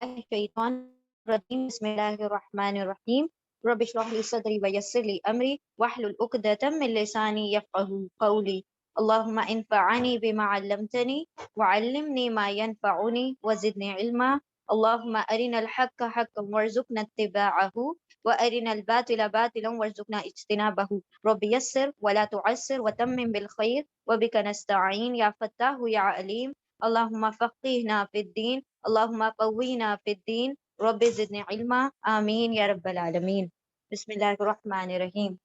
الشیطان الرجیم بسم اللہ الرحمن الرحیم رب اشرح لی صدری ویسر لی امری واحلل عقدۃ من لسانی یفقهوا قولی اللهم انفعنی بما علمتنی وعلمنی ما ينفعنی وزدنی علما اللهم ارنا الحق حقا وارزقنا اتباعه وارنا الباطل باطلا وارزقنا اجتنابه رب یسر ولا تعسر وتمم بالخیر وبک نستعین یا فتاح یا علیم اللهم فقهنا في الدين اللهم قوینا فی الدین رب زدنی علما آمین یا رب العالمین. بسم اللہ الرحمن الرحیم.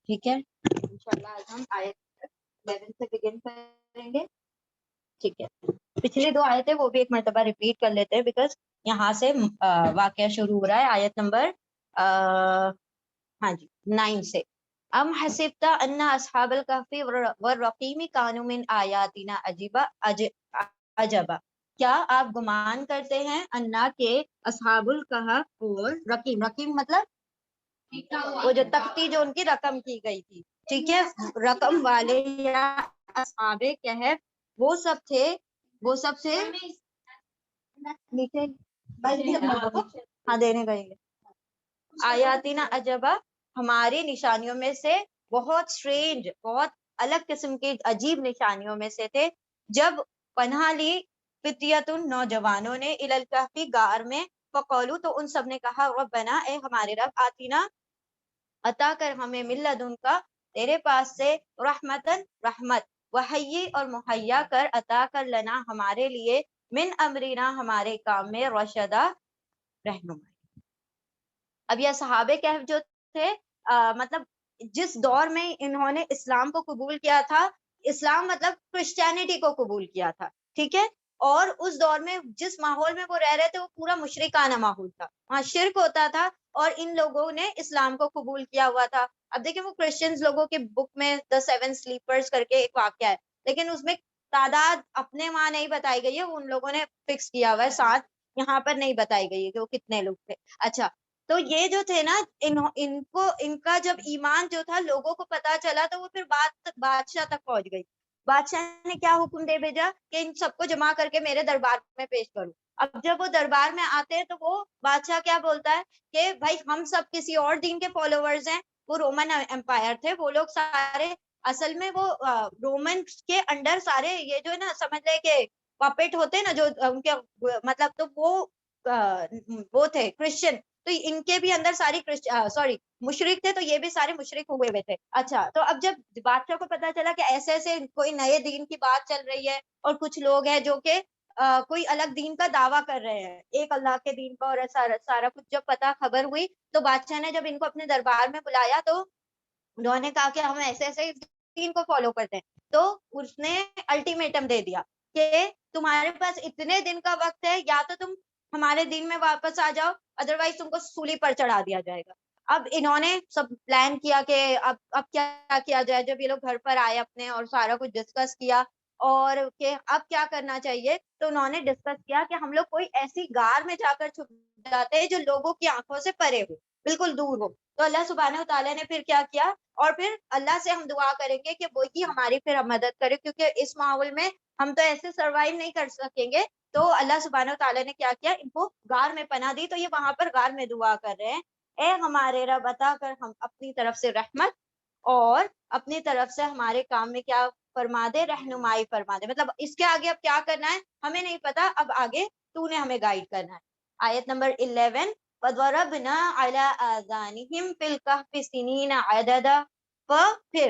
ٹھیک ہے، انشاءاللہ آج ہم آیت 11 سے بگن کریں گے. ٹھیک ہے، پچھلی دو آیتیں وہ بھی ایک مرتبہ ریپیٹ کر لیتے ہیں بیکاز یہاں سے واقعہ شروع ہو رہا ہے. آیت نمبر ہاں جی 9 سے. ام حسبت ان اصحاب الکہف والرقیم کانوا من آیاتنا عجبا. کیا آپ گمان کرتے ہیں انا کے اصحاب الکہف اور رقیم، رقیم مطلب وہ جو تختی جو ان کی رقم کی گئی تھی، ٹھیک ہے، رقم والے یا اصحاب کہف وہ سب تھے، وہ سب سے نیچے ہاں دینے گئے آیاتنا عجبا، ہماری نشانیوں میں سے بہت سٹرینج، بہت الگ قسم کی عجیب نشانیوں میں سے تھے. جب پناہ لی فتیت نوجوانوں نے الی الکہف غار میں، فقولو تو ان سب نے کہا ربنا اے ہمارے رب آتینا عطا کر ہمیں من لدن کا تیرے پاس سے رحمتن رحمت، وحیی اور مہیا کر عطا کر لنا ہمارے لیے من امرنا ہمارے کام میں رشدا رہنمائی. اب یہ صحابہ کہف جو تھے مطلب جس دور میں انہوں نے اسلام کو قبول کیا تھا، اسلام مطلب کرسچینٹی کو قبول کیا تھا، ٹھیک ہے، اور اس دور میں جس ماحول میں وہ رہ رہے تھے وہ پورا مشرکانہ ماحول تھا، وہاں شرک ہوتا تھا اور ان لوگوں نے اسلام کو قبول کیا ہوا تھا. اب دیکھیں وہ کرسچنز لوگوں کے بک میں دا 7 سلیپرز کر کے ایک واقعہ ہے، لیکن اس میں تعداد اپنے وہاں نہیں بتائی گئی ہے، ان لوگوں نے فکس کیا ہوا ہے 7، یہاں پر نہیں بتائی گئی ہے کہ وہ کتنے لوگ تھے. اچھا، تو یہ جو تھے نا ان کا جب ایمان جو تھا لوگوں کو پتا چلا تو وہ پھر بادشاہ تک پہنچ گئی. بادشاہ نے کیا حکم دے بھیجا کہ ان سب کو جمع کر کے میرے دربار میں پیش کرو. اب جب وہ دربار میں آتے ہیں تو وہ بادشاہ کیا بولتا ہے کہ بھائی ہم سب کسی اور دین کے فالوورز ہیں. وہ رومن امپائر تھے، وہ لوگ سارے اصل میں وہ رومن کے انڈر سارے یہ جو ہے نا سمجھ لے کہ پپٹ ہوتے ہیں نا جو ان کے مطلب، تو وہ تھے کرسچن، تو ان کے بھی اندر ساری مشرک تھے، تو یہ بھی سارے مشرک ہوئے ہوئے تھے. اچھا، تو اب جب بادشاہ کو پتا چلا کہ ایسے ایسے کوئی نئے دین کی بات چل رہی ہے اور کچھ لوگ ہیں جو کہ کوئی الگ دین کا دعویٰ کر رہے ہیں، ایک اللہ کے دین کا، اور سارا کچھ جب پتا خبر ہوئی تو بادشاہ نے جب ان کو اپنے دربار میں بلایا تو انہوں نے کہا کہ ہم ایسے ایسے دین کو فالو کرتے ہیں. تو اس نے الٹیمیٹم دے دیا کہ تمہارے پاس اتنے دن کا وقت ہے، یا تو تم ہمارے دین میں واپس آ جاؤ، ادروائز تم کو سولی پر چڑھا دیا جائے گا. اب انہوں نے سب پلان کیا کہ اب کیا کیا جائے. جب یہ لوگ گھر پر آئے اپنے اور سارا کچھ ڈسکس کیا اور کہ اب کیا کرنا چاہیے، تو انہوں نے ڈسکس کیا کہ ہم لوگ کوئی ایسی غار میں جا کر چھپ جاتے ہیں جو لوگوں کی آنکھوں سے پرے ہو، بالکل دور ہو. تو اللہ سبحانہ تعالیٰ نے پھر کیا کیا، اور پھر اللہ سے ہم دعا کریں گے کہ وہی ہماری پھر مدد کرے، کیونکہ اس ماحول میں ہم تو ایسے سروائیو نہیں کر سکیں گے. تو اللہ سبحانہ تعالیٰ نے کیا کیا، ان کو غار میں پناہ دی. تو یہ وہاں پر غار میں دعا کر رہے ہیں، اے ہمارے رب عطا کر ہم اپنی طرف سے رحمت، اور اپنی طرف سے ہمارے کام میں کیا فرما دے، رہنمائی فرما دے. مطلب اس کے آگے اب کیا کرنا ہے ہمیں نہیں پتا، اب آگے تو نے ہمیں گائیڈ کرنا ہے. آیت نمبر 11 وَضَرَبْنَا عَلَىٰ آذَانِهِمْ فِي الْكَهْفِ سِنِينَ عَدَدًا. پھر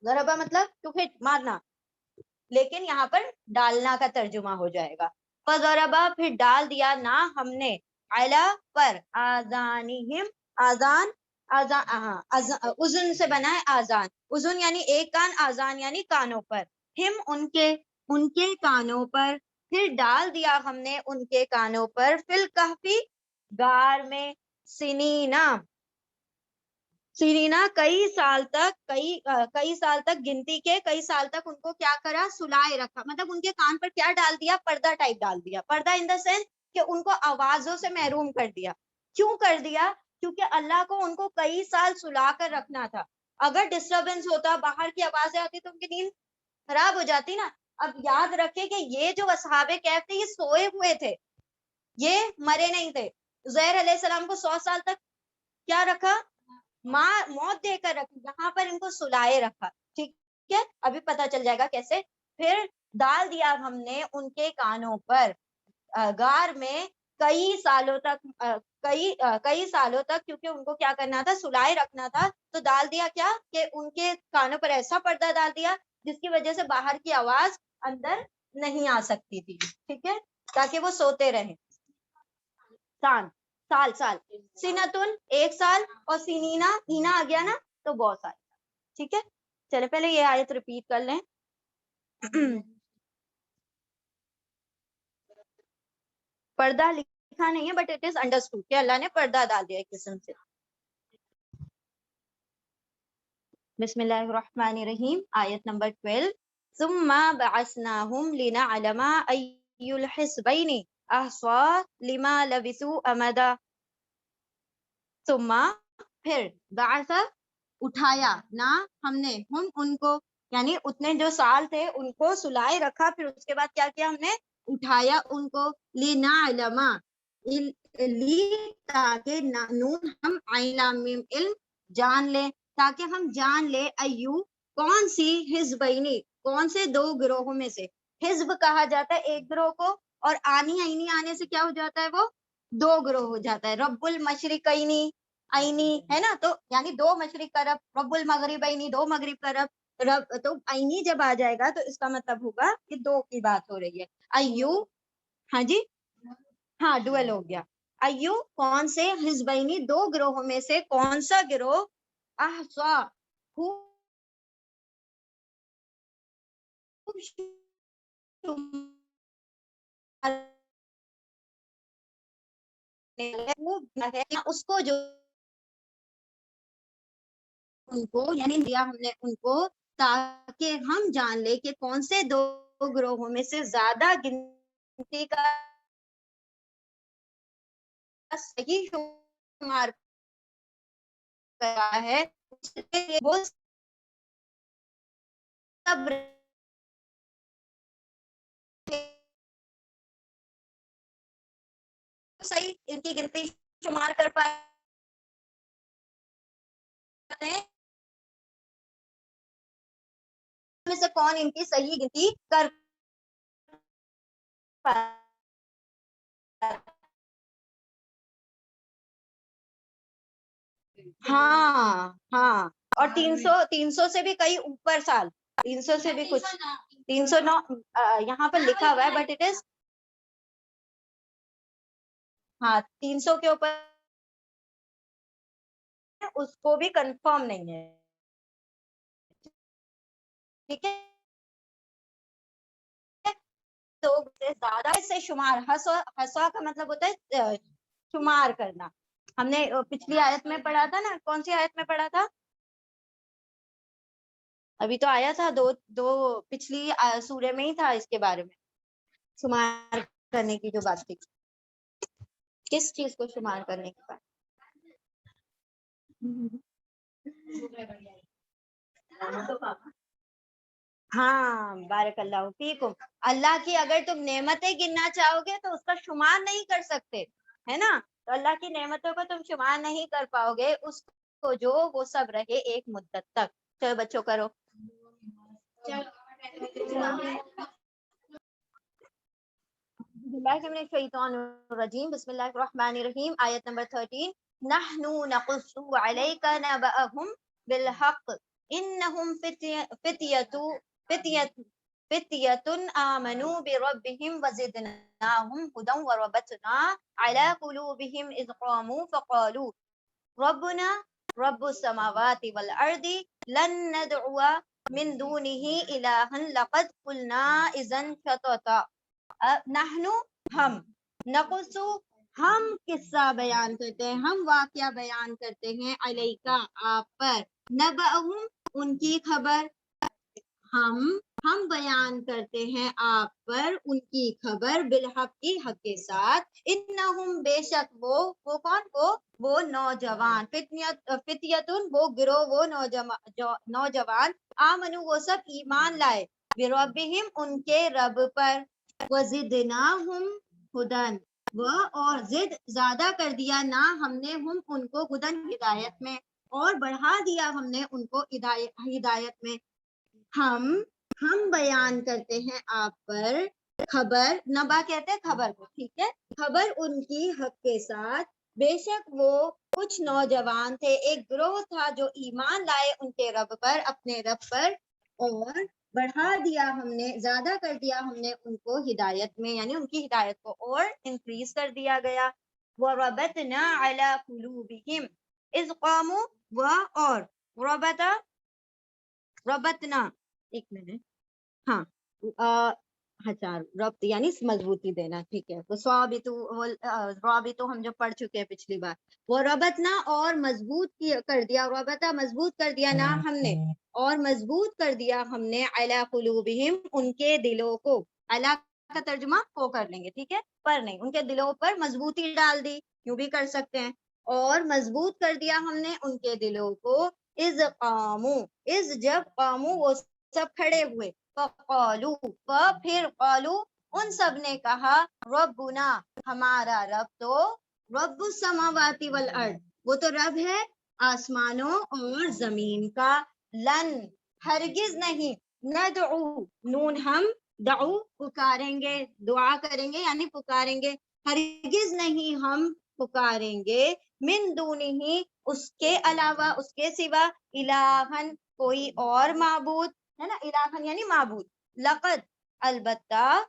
ضربا مطلب تو پھر مارنا، لیکن یہاں پر ڈالنا کا ترجمہ ہو جائے گا. فَضَرَبَا پھر ڈال دیا نا ہم نے، عَلَىٰ پر، آذَانِهِمْ اذن سے بنا ہے آذان، اذن یعنی ایک کان، آذان یعنی کانوں پر، ہم ان کے کانوں پر، پھر ڈال دیا ہم نے ان کے کانوں پر، فی الکہفی غار میں، سنینا کئی سال تک گنتی کے کئی سال تک ان کو کیا کرا، سلائے رکھا. مطلب ان کے کان پر کیا ڈال دیا، پردہ ٹائپ ڈال دیا. پردہ ان دا سینس کہ ان کو آوازوں سے محروم کر دیا. کیوں کر دیا؟ کیونکہ اللہ کو ان کو کئی سال سلا کر رکھنا تھا. اگر ڈسٹربنس ہوتا، باہر کی آوازیں آتی تو ان کی نیند خراب ہو جاتی نا. اب یاد رکھے کہ یہ جو اصحاب کہف تھے یہ سوئے ہوئے تھے, یہ مرے نہیں تھے. زہر علیہ السلام کو 100 سال تک کیا رکھا, موت دے کر رکھی, یہاں پر ان کو سلائے رکھا. ٹھیک ہے, ابھی پتہ چل جائے گا کیسے. پھر ڈال دیا ہم نے ان کے کانوں پر غار میں کئی سالوں تک, کئی سالوں تک, کیونکہ ان کو کیا کرنا تھا, سلائے رکھنا تھا. تو ڈال دیا کیا کہ ان کے کانوں پر ایسا پردہ ڈال دیا جس کی وجہ سے باہر کی آواز اندر نہیں آ سکتی تھی. ٹھیک ہے, تاکہ وہ سوتے رہیں. سال سنتن 1 سال, اور سنینا اینا آ گیا نا تو بہت سال. ٹھیک ہے, چلے پہلے یہ آیت ریپیٹ کر لیں. پردہ لکھا نہیں ہے بٹ اٹ از انڈرسٹوڈ کہ اللہ نے پردہ ڈال دیا ایک قسم سے. بسم اللہ الرحمن الرحیم, آیت نمبر 12. ثم بعثناهم لنعلم أي الحزبين أحصى لما لبثوا أمدا. ثم پھر, بعث اٹھایا, نہ ہم نے, ہم ان کو یعنی اتنے جو سال تھے ان کو سلائے رکھا. پھر اس کے بعد کیا کیا ہم نے, اٹھایا ان کو. لنعلم, تاکہ نون ہم عین لام میم علم جان لیں, تاکہ ہم جان لے ایو کون سی, حزبینی کون سے 2 گروہوں میں سے. حزب کہا جاتا ہے ایک گروہ کو, اور آنی عینی آنے سے کیا ہو جاتا ہے, وہ 2 گروہ ہو جاتا ہے. رب المشرقینی عینی ہے نا, تو یعنی 2 مشرق کا رب. رب المغربینی 2 مغرب کا رب. رب تو عینی جب آ جائے گا تو اس کا مطلب ہوگا کہ 2 کی بات ہو رہی ہے. ایو, ہاں جی, ہاں ڈوئل ہو گیا. ایو کون سے, حزبینی 2 گروہوں میں سے کون سا گروہ, احصا اس کو جو ان کو یعنی دیا ہم نے ان کو, تاکہ ہم جان لے کہ کون سے 2 گروہوں میں سے زیادہ گنتی کا صحیح شمار کرا ہے. وہ سب صحیح ان کی گنتی شمار کر پائے ہیں, میں سے کون ان کی صحیح گنتی کر پائے. ہاں, اور 300 سے بھی کئی اوپر سال, 300 سے بھی کچھ, 309 یہاں پر لکھا ہوا ہے بٹ اٹ از, ہاں 300 کے اوپر, اس کو بھی کنفرم نہیں ہے. ٹھیک ہے, تو سے زیادہ سے شمار, حسا کا مطلب ہوتا ہے شمار کرنا. ہم نے پچھلی آیت میں پڑھا تھا نا, کون سی آیت میں پڑھا تھا, ابھی تو آیا تھا دو پچھلی سورے میں ہی تھا اس کے بارے میں, شمار کرنے کی جو بات تھی. کس چیز کو شمار کرنے کی بات, ہاں بارک اللہ فیکم. اللہ کی اگر تم نعمتیں گننا چاہو گے تو اس کا شمار نہیں کر سکتے, ہے نا. تو اللہ کی نعمتوں کو تم شمار نہیں کر پاؤ گے, اس کو جو وہ سب رہے ایک مدت تک. چلو بچوں کرو. بسم اللہ الرحمن الرحیم, آیت نمبر 13. نحن نقص عليك نبأهم بالحق انهم فتية آمنوا بربهم وزدناهم هدى وربطنا على قلوبهم إذ قاموا فقالوا ربنا رب السماوات والأرض لن ندعو من دونه إلها لقد قلنا إذا شططا. نحنو ہم, نقصو ہم قصہ بیان کرتے ہیں, ہم واقعہ بیان کرتے ہیں, علیکا آپ پر, نبأہم ان کی خبر, ہم بیان کرتے ہیں آپ پر ان کی خبر, بالحق کی حق کے ساتھ, انہم بے شک وہ کون, وہ نوجوان, فتیتن وہ گروہ, وہ نوجوان, آمنو وہ سب ایمان لائے, بربہم ان کے رب پر، وزدناہم ہدن اور زیادہ کر دیا نا ہم نے ہم ان کو ہدن ہدایت میں، اور بڑھا دیا ہم نے ان کو ہدایت میں۔ ہم بیان کرتے ہیں آپ پر خبر، نبا کہتے ہیں خبر کو، ٹھیک ہے، خبر ان کی حق کے ساتھ، بے شک وہ کچھ نوجوان تھے، ایک گروہ تھا جو ایمان لائے ان کے رب پر، اپنے رب پر، اور بڑھا دیا ہم نے، زیادہ کر دیا ہم نے ان کو ہدایت میں، یعنی ان کی ہدایت کو اور انکریز کر دیا گیا۔ وَرَبَطْنَا عَلَى قُلُوبِهِمْ اِذْ قَامُوا اور ربطنا، ایک منٹ، ہاں ربط یعنی مضبوطی دینا، ٹھیک ہے، وہ ثابتو ہم جو پڑھ چکے ہیں پچھلی بار، وہ ربطنا اور مضبوط کر دیا، ربطہ مضبوط کر دیا نا ہم نے، اور مضبوط کر دیا ہم نے، علی قلوبہم ان کے دلوں کو، علی کا ترجمہ کو کر لیں گے، ٹھیک ہے، پر نہیں، ان کے دلوں پر مضبوطی ڈال دی، یوں بھی کر سکتے ہیں، اور مضبوط کر دیا ہم نے ان کے دلوں کو، از جب قامو وہ سب کھڑے ہوئے، فقالو پھر قالو ان سب نے کہا، ربنا ہمارا رب تو رب السماوات والارض وہ تو رب ہے آسمانوں اور زمین کا، لن ہرگز نہیں، ندعو نون ہم دعو پکاریں گے، دعا کریں گے یعنی پکاریں گے، ہرگز نہیں ہم پکاریں گے، من دونہی اس کے علاوہ، اس کے سوا، الہن کوئی اور معبود، ہے نا، الہن یعنی معبود، لقد البتہ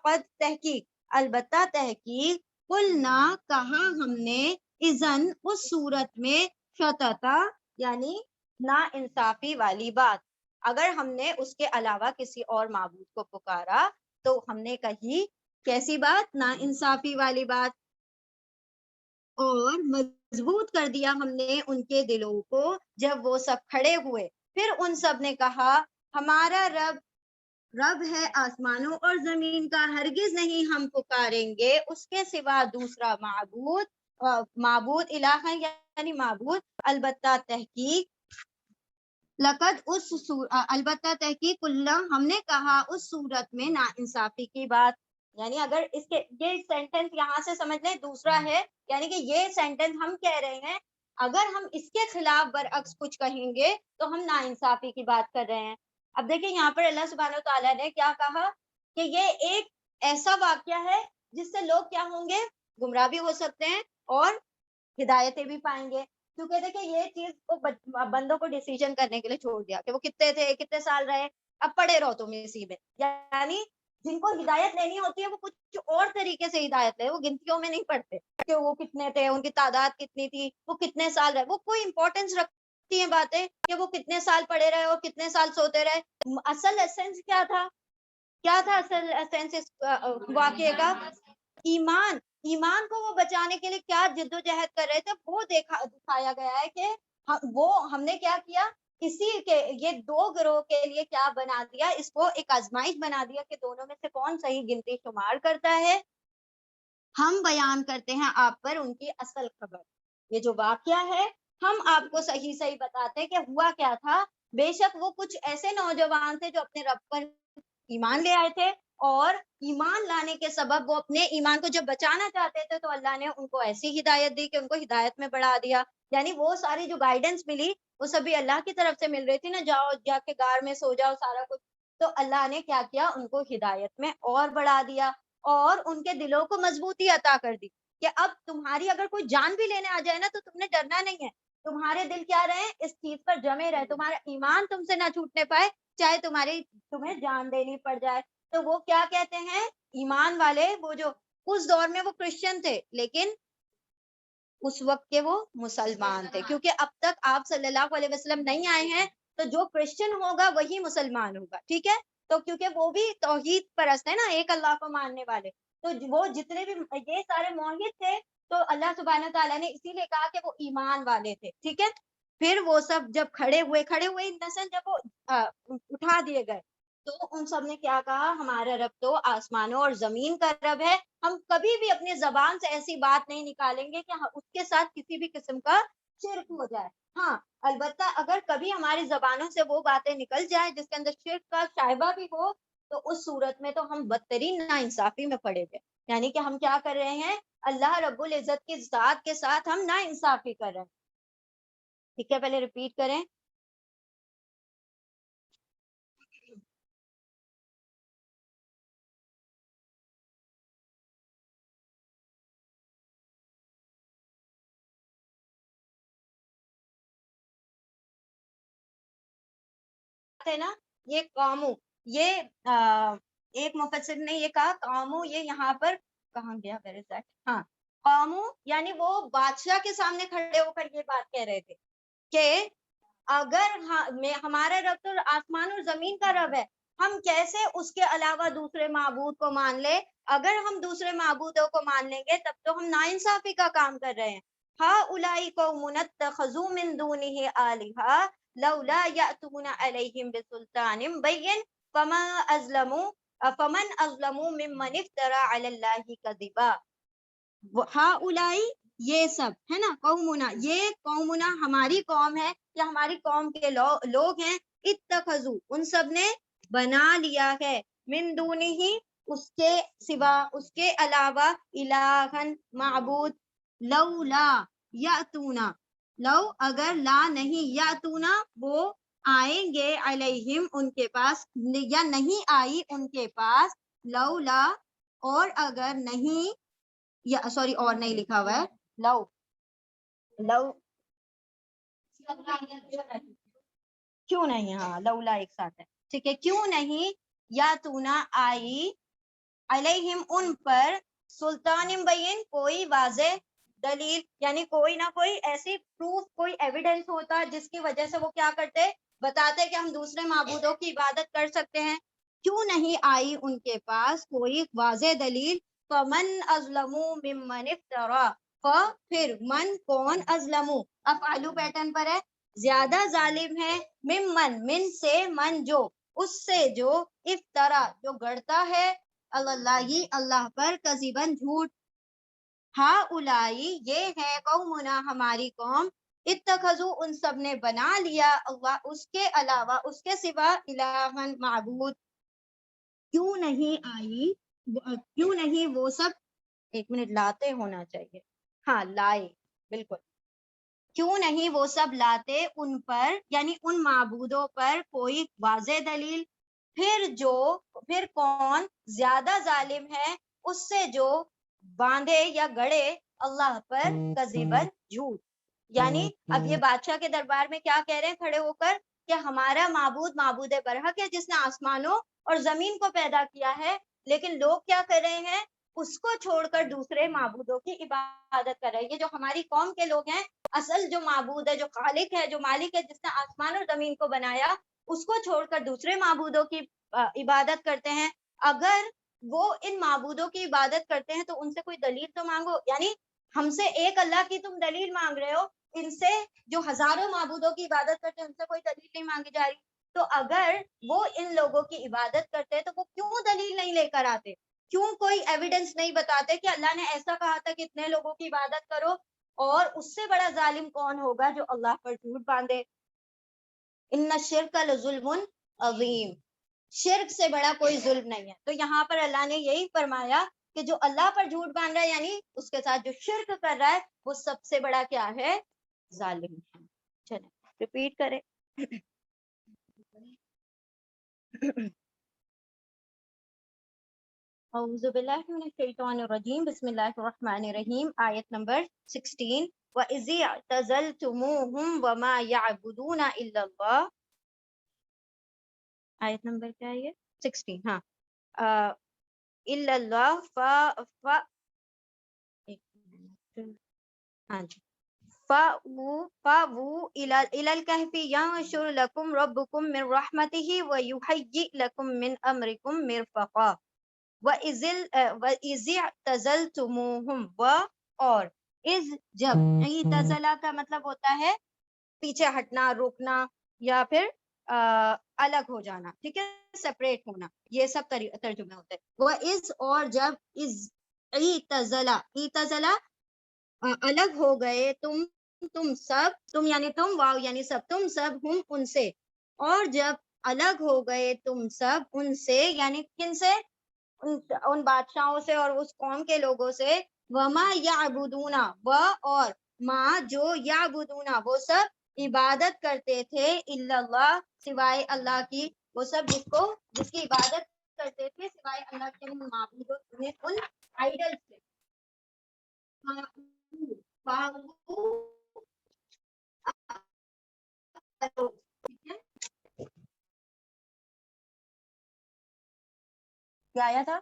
قد تحقیق، البتہ تحقیق، قلنا کہا ہم نے، اذن اس صورت میں، شتتا یعنی نا انصافی والی بات، اگر ہم نے اس کے علاوہ کسی اور معبود کو پکارا تو ہم نے کہی کیسی بات، نا انصافی والی بات، اور مضبوط کر دیا ہم نے ان کے دلوں کو جب وہ سب کھڑے ہوئے، پھر ان سب نے کہا ہمارا رب ہے آسمانوں اور زمین کا، ہرگز نہیں ہم پکاریں گے اس کے سوا دوسرا معبود الہ یعنی معبود، البتہ تحقیق، البتہ تحقیق اللہ ہم نے کہا اس صورت میں نا انصافی کی بات، یعنی اگر اس کے یہ سینٹنس یہاں سے سمجھ لیں دوسرا ہے، یعنی کہ یہ سینٹنس ہم کہہ رہے ہیں اگر ہم اس کے خلاف برعکس کچھ کہیں گے تو ہم نا انصافی کی بات کر رہے ہیں۔ اب دیکھیں یہاں پر اللہ سبحانہ وتعالیٰ نے کیا کہا کہ یہ ایک ایسا واقعہ ہے جس سے لوگ کیا ہوں گے، گمراہ بھی ہو سکتے ہیں اور ہدایتیں بھی پائیں گے، کیونکہ دیکھیں یہ چیز کو بندوں کو ڈیسیژن کرنے کے لیے چھوڑ دیا کہ وہ کتنے تھے، کتنے سال رہے، اب پڑے رہو تم اسی میں، یعنی جن کو ہدایت لینی ہوتی ہے وہ کچھ اور طریقے سے ہدایت لے، وہ گنتیوں میں نہیں پڑھتے کہ وہ کتنے تھے، ان کی تعداد کتنی تھی، وہ کتنے سال رہے، وہ کوئی امپورٹینس رکھتی ہیں باتیں کہ وہ کتنے سال پڑے رہے اور کتنے سال سوتے رہے، اصل ایسنس کیا تھا اصل ایسنس اس واقعے کا، ایمان کو وہ بچانے کے لیے کیا جد و جہد کر رہے تھے، وہ دکھایا گیا ہے کہ وہ ہم نے کیا کیا، اسی کے یہ دو گروہ کے لیے کیا بنا دیا، اس کو ایک آزمائش بنا دیا کہ دونوں میں سے کون صحیح گنتی شمار کرتا ہے۔ ہم بیان کرتے ہیں آپ پر ان کی اصل خبر، یہ جو واقعہ ہے ہم آپ کو صحیح بتاتے ہیں کہ ہوا کیا تھا، بے شک وہ کچھ ایسے نوجوان تھے جو اپنے رب پر ایمان لے آئے تھے، اور ایمان لانے کے سبب وہ اپنے ایمان کو جب بچانا چاہتے تھے تو اللہ نے ان کو ایسی ہدایت دی کہ ان کو ہدایت میں بڑھا دیا، یعنی وہ ساری جو گائیڈنس ملی وہ سبھی اللہ کی طرف سے مل رہی تھی نا، جاؤ جا کے غار میں سو جاؤ سارا کچھ، تو اللہ نے کیا کیا، ان کو ہدایت میں اور بڑھا دیا، اور ان کے دلوں کو مضبوطی عطا کر دی کہ اب تمہاری اگر کوئی جان بھی لینے آ جائے نا تو تم نے ڈرنا نہیں ہے، تمہارے دل کیا رہے اس چیز پر جمے رہے، تمہارا ایمان تم سے نہ چھوٹنے پائے، چاہے تمہیں جان دینی پڑ جائے۔ تو وہ کیا کہتے ہیں ایمان والے، وہ جو اس دور میں وہ کرسچن تھے لیکن اس وقت کے وہ مسلمان تھے، کیونکہ اب تک آپ صلی اللہ علیہ وسلم نہیں آئے ہیں، تو جو کرسچن ہوگا وہی مسلمان ہوگا، ٹھیک ہے، تو کیونکہ وہ بھی توحید پرست ہے نا، ایک اللہ کو ماننے والے، تو وہ جتنے بھی یہ سارے موحد تھے، تو اللہ سبحانہ تعالیٰ نے اسی لیے کہا کہ وہ ایمان والے تھے، ٹھیک ہے۔ پھر وہ سب جب کھڑے ہوئے جب وہ اٹھا دیے گئے تو ان سب نے کیا کہا، ہمارا رب تو آسمانوں اور زمین کا رب ہے، ہم کبھی بھی اپنی زبان سے ایسی بات نہیں نکالیں گے کہ اس کے ساتھ کسی بھی قسم کا شرک ہو جائے. ہاں البتہ اگر کبھی ہماری زبانوں سے وہ باتیں نکل جائیں جس کے اندر شرک کا شائبہ بھی ہو تو اس صورت میں تو ہم بدترین ناانصافی میں پڑے گئے. یعنی کہ ہم کیا کر رہے ہیں, اللہ رب العزت کی ذات کے ساتھ ہم ناانصافی کر رہے ہیں. ٹھیک ہے, پہلے ریپیٹ کریں. ہے نا, یہ قومو, یہ ایک مفسر نے یہ کہا قومو, یہ یہاں پر کہاں گیا میرے ساتھ, ہاں قومو یعنی وہ بادشاہ کے سامنے کھڑے ہو کر یہ بات کہہ رہے تھے کہ اگر ہمارا رب تو آسمان اور زمین کا رب ہے, ہم کیسے اس کے علاوہ دوسرے معبود کو مان لے. اگر ہم دوسرے معبودوں کو مان لیں گے تب تو ہم ناانصافی کا کام کر رہے ہیں. ہا اولائی قوم اتخذوا من دونہ آلہہ لولا یأتون علیہم بسلطان بین فمن اظلم ممن افترى علی اللہ کذبا. ہا اولائی یہ سب ہے نا, قومنا یہ قومنا ہماری قوم ہے یا ہماری قوم کے لوگ ہیں, اتخذوا ان سب نے بنا لیا ہے, من دونہ اس کے سوا اس کے علاوہ, الہن معبود, لولا یاتونا لو اگر لا نہیں, یاتونا وہ آئیں گے, علیہم ان کے پاس, یا نہیں آئی ان کے پاس, لولا اور اگر نہیں, یا سوری اور نہیں لکھا ہوا ہے, لو کیوں نہیں, ہاں لولا ایک ساتھ ہے, ٹھیک ہے, کیوں نہیں یا تونا آئی, علیہم ان پر, سلطان بین کوئی واضح دلیل, یعنی کوئی نہ کوئی ایسی پروف, کوئی ایویڈنس ہوتا جس کی وجہ سے وہ کیا کرتے, بتاتے کہ ہم دوسرے معبودوں کی عبادت کر سکتے ہیں. کیوں نہیں آئی ان کے پاس کوئی واضح دلیل. فمن اظلم ممن افترا, پھر من کون, ازلم افعلو پیٹرن پر ہے, زیادہ ظالم ہے, من سے, من جو, اس سے جو, افترا جو گڑتا ہے, اللہ پر, کذبن جھوٹ. ہا اولائی یہ ہے, قومنا ہماری قوم, اتخذو ان سب نے بنا لیا, اللہ اس کے علاوہ اس کے سوا, الہن معبود. کیوں نہیں آئی, کیوں نہیں وہ سب, ایک منٹ لاتے ہونا چاہیے, ہاں لائے بالکل, کیوں نہیں وہ سب لاتے ان پر, یعنی ان معبودوں پر کوئی واضح دلیل. پھر کون زیادہ ظالم ہے, اس سے جو باندھے یا گڑے اللہ پر کذبن جھوٹ. یعنی اب یہ بادشاہ کے دربار میں کیا کہہ رہے ہیں کھڑے ہو کر, کہ ہمارا معبود برحق ہے جس نے آسمانوں اور زمین کو پیدا کیا ہے, لیکن لوگ کیا کر رہے ہیں, اس کو چھوڑ کر دوسرے معبودوں کی عبادت کر رہے ہیں. یہ جو ہماری قوم کے لوگ ہیں, اصل جو معبود ہے, جو خالق ہے, جو مالک ہے, جس نے آسمان اور زمین کو بنایا, اس کو چھوڑ کر دوسرے معبودوں کی عبادت کرتے ہیں. اگر وہ ان معبودوں کی عبادت کرتے ہیں تو ان سے کوئی دلیل تو مانگو, یعنی ہم سے ایک اللہ کی تم دلیل مانگ رہے ہو, ان سے جو ہزاروں معبودوں کی عبادت کرتے ہیں ان سے کوئی دلیل نہیں مانگی جا رہی. تو اگر وہ ان لوگوں کی عبادت کرتے تو وہ کیوں دلیل نہیں لے کر آتے, کیوں کوئی ایویڈنس نہیں بتاتے کہ اللہ نے ایسا کہا تھا کہ اتنے لوگوں کی عبادت کرو, اور اس سے بڑا ظالم کون ہوگا جو اللہ پر جھوٹ باندھے. ان الشرک لظلم عظیم, شرک سے بڑا کوئی ظلم نہیں ہے. تو یہاں پر اللہ نے یہی فرمایا کہ جو اللہ پر جھوٹ باندھ رہا ہے, یعنی اس کے ساتھ جو شرک کر رہا ہے, وہ سب سے بڑا کیا ہے, ظالم ہے. چلیں ریپیٹ کریں. اعوذ باللہ من الشیطان الرجیم, بسم اللہ الرحمن الرحیم. آیت نمبر 16. وَإِذِ اعْتَزَلْتُمُوهُمْ وَمَا يَعْبُدُونَ إِلَّا اللَّهَ, آیت نمبر کیا ہے یہ, 16, ہاں, إِلَّا اللَّهَ ہاں جی, فَأْوُوا إِلَى الْكَهْفِ يَنشُرْ لَكُمْ رَبُّكُمْ مِنْ رَحْمَتِهِ وَيُهَيِّئْ لَكُمْ مِنْ أَمْرِكُمْ مِرْفَقًا. وَإِذِ اعْتَزَلْتُمُوهُمْ, اور از جب, اعتزلہ کا مطلب ہوتا ہے پیچھے ہٹنا, روکنا, یا پھر الگ ہو جانا, ٹھیک ہے, سپریٹ ہونا, یہ سب ترجمے ہوتے ہیں. وہ از, اور جب, از اعتزلہ الگ ہو گئے تم تم سب, تم یعنی تم, واو یعنی سب, تم سب, ہم ان سے, اور جب الگ ہو گئے تم سب ان سے, یعنی کن سے, ان بادشاہوں سے اور اس قوم کے لوگوں سے, وما یعبدون, و اور ما جو, یعبدون وہ سب عبادت کرتے تھے, الا اللہ سوائے اللہ کی, وہ سب جس کی عبادت کرتے تھے سوائے اللہ کے, ان معبودوں نے, ان آئیڈل سے, کیا آیا تھا,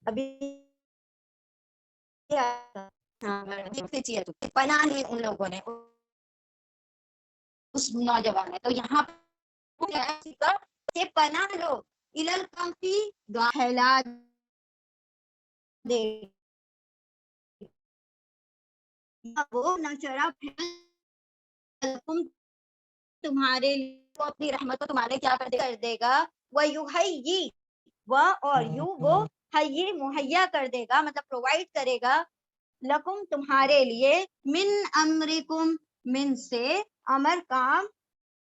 ابھی پناہ لی ان لوگوں نے, اس نوجوان نے, تو یہاں پناہ لو, الل کافی پھیلا دے, وہ نہ چڑھا تمہارے لیے اپنی رحمت کو تمہارے کیا کر دے گا, وَيُحَيِّي, وہ اور یو وہ, حیّ مہیا کر دے گا, مطلب پرووائڈ کرے گا, لکم تمہارے لیے, من امرکم, من سے, امر کام,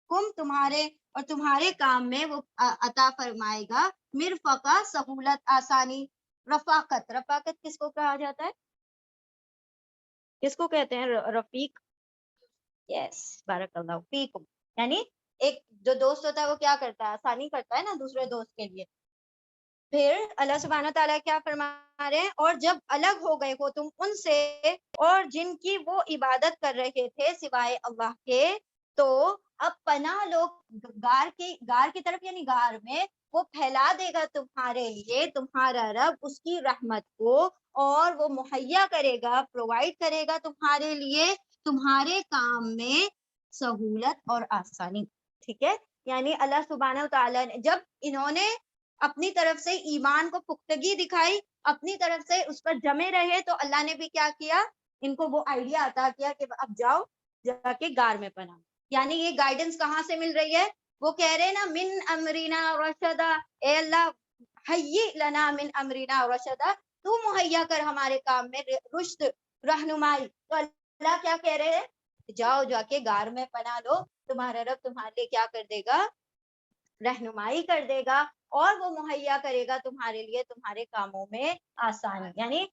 کم تمہارے, اور تمہارے کام میں وہ عطا فرمائے گا, مرفقہ سہولت, آسانی, رفاقت, رفاقت کس کو کہا جاتا ہے, کس کو کہتے ہیں, رفیق, یس, بارک اللہ فیکم, یعنی ایک جو دوست ہوتا ہے وہ کیا کرتا ہے, آسانی کرتا ہے نا دوسرے دوست کے لیے. پھر اللہ سبحانہ تعالیٰ کیا فرما رہے ہیں, اور جب الگ ہو گئے ہو تم ان سے, اور جن کی وہ عبادت کر رہے تھے سوائے اللہ کے, تو اب پناہ لو غار کی طرف, یعنی غار میں وہ پھیلا دے گا تمہارے لیے تمہارا رب اس کی رحمت کو, اور وہ مہیا کرے گا, پرووائڈ کرے گا تمہارے لیے تمہارے کام میں سہولت اور آسانی. ٹھیک ہے, یعنی اللہ سبحانہ تعالیٰ نے جب انہوں نے اپنی طرف سے ایمان کو پختگی دکھائی, اپنی طرف سے اس پر جمے رہے, تو اللہ نے بھی کیا کیا, ان کو وہ آئیڈیا عطا کیا کہ اب جاؤ جا کے غار میں پناہ. یعنی یہ گائیڈنس کہاں سے مل رہی ہے, وہ کہہ رہے نا, من امرینا رشدا, اے اللہ حیّ لنا من امرینا رشدا, تو مہیا کر ہمارے کام میں رشد, رہنمائی. تو اللہ کیا کہہ رہے ہیں, جاؤ جا کے غار میں پناہ لو, تمہارا رب تمہارے لیے کیا کر دے گا, رہنمائی کر دے گا, اور وہ مہیا کرے گا تمہارے لیے تمہارے کاموں میں آسانی. یعنی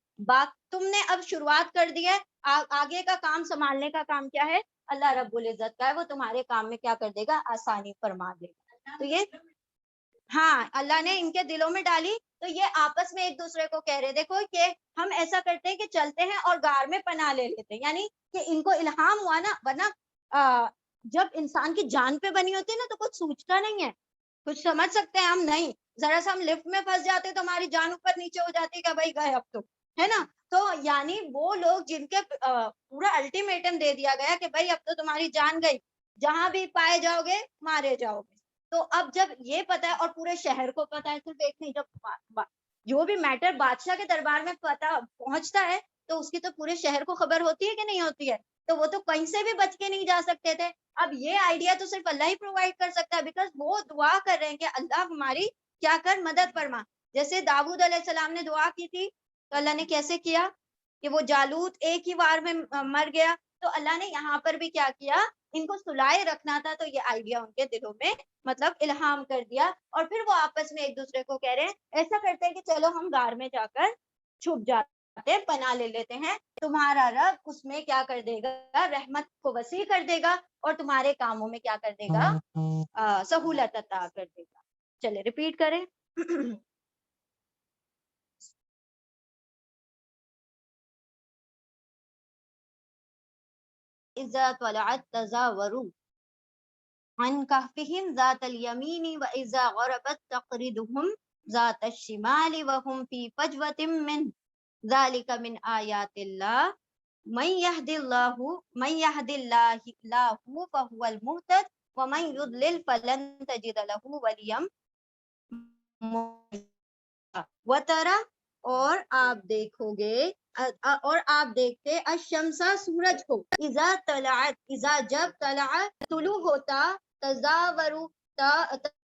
تم نے اب شروعات کر دی ہے, آگے کا کام سنبھالنے کا کام کیا ہے, اللہ رب العزت کا ہے, وہ تمہارے کام میں کیا کر دے گا, آسانی فرما دے گا. تو یہ ہاں اللہ نے ان کے دلوں میں ڈالی, تو یہ آپس میں ایک دوسرے کو کہہ رہے, دیکھو کہ ہم ایسا کرتے ہیں کہ چلتے ہیں اور غار میں پناہ لے لیتے ہیں, یعنی کہ ان کو الہام ہوا نا, ورنہ جب انسان کی جان پہ بنی ہوتی ہے نا تو کچھ سوچتا نہیں ہے, کچھ سمجھ سکتے ہیں ہم نہیں, ذرا سا ہم لفٹ میں پھنس جاتے تو ہماری جان اوپر نیچے ہو جاتی ہے کہ بھائی گئے اب تو, ہے نا. تو یعنی وہ لوگ جن کے پورا الٹیمیٹم دے دیا گیا کہ بھائی اب تو تمہاری جان گئی, جہاں بھی پائے جاؤ گے مارے جاؤ گے. تو اب جب یہ پتا ہے, اور پورے شہر کو پتا ہے, صرف ایک نہیں, جب جو بھی میٹر بادشاہ کے دربار میں پتا پہنچتا ہے تو اس کی تو پورے شہر کو خبر ہوتی ہے کہ نہیں ہوتی ہے, تو وہ تو کہیں سے بھی بچ کے نہیں جا سکتے تھے. اب یہ آئیڈیا تو صرف اللہ ہی پرووائڈ کر سکتا ہے, بیکاز وہ دعا کر رہے ہیں کہ اللہ ہماری کیا کر, مدد فرما. جیسے داؤد علیہ السلام نے دعا کی تھی, تو اللہ نے کیسے کیا کہ وہ جالوت ایک ہی وار میں مر گیا, تو اللہ نے یہاں پر بھی کیا کیا, ان کو سلائے رکھنا تھا, تو یہ آئیڈیا ان کے دلوں میں مطلب الہام کر دیا, اور پھر وہ آپس میں ایک دوسرے کو کہہ رہے ہیں, ایسا کرتے ہیں کہ چلو ہم غار میں جا کر چھپ جاتے, پناہ لے لیتے ہیں, تمہارا رب اس میں کیا کر دے گا, رحمت کو وسیع کر دے گا, اور تمہارے کاموں میں کیا کر دے گا, سہولت عطا کر دے گا. چلے ریپیٹ کریں. اذا طلعت تزاوروا عن كهفهم ذات اليمين واذا غربت تقرضهم ذات الشمال وهم في فجوة من ذلك من آيات الله من يهد الله فهو المهتد ومن يضلل فلن تجد له وليا مرشدا. وترى, اور آپ دیکھو گے, اور آپ دیکھتے, الشمسا سورج کو, اذا طلعت, اذا جب, طلعت طلوع ہوتا, تزاورو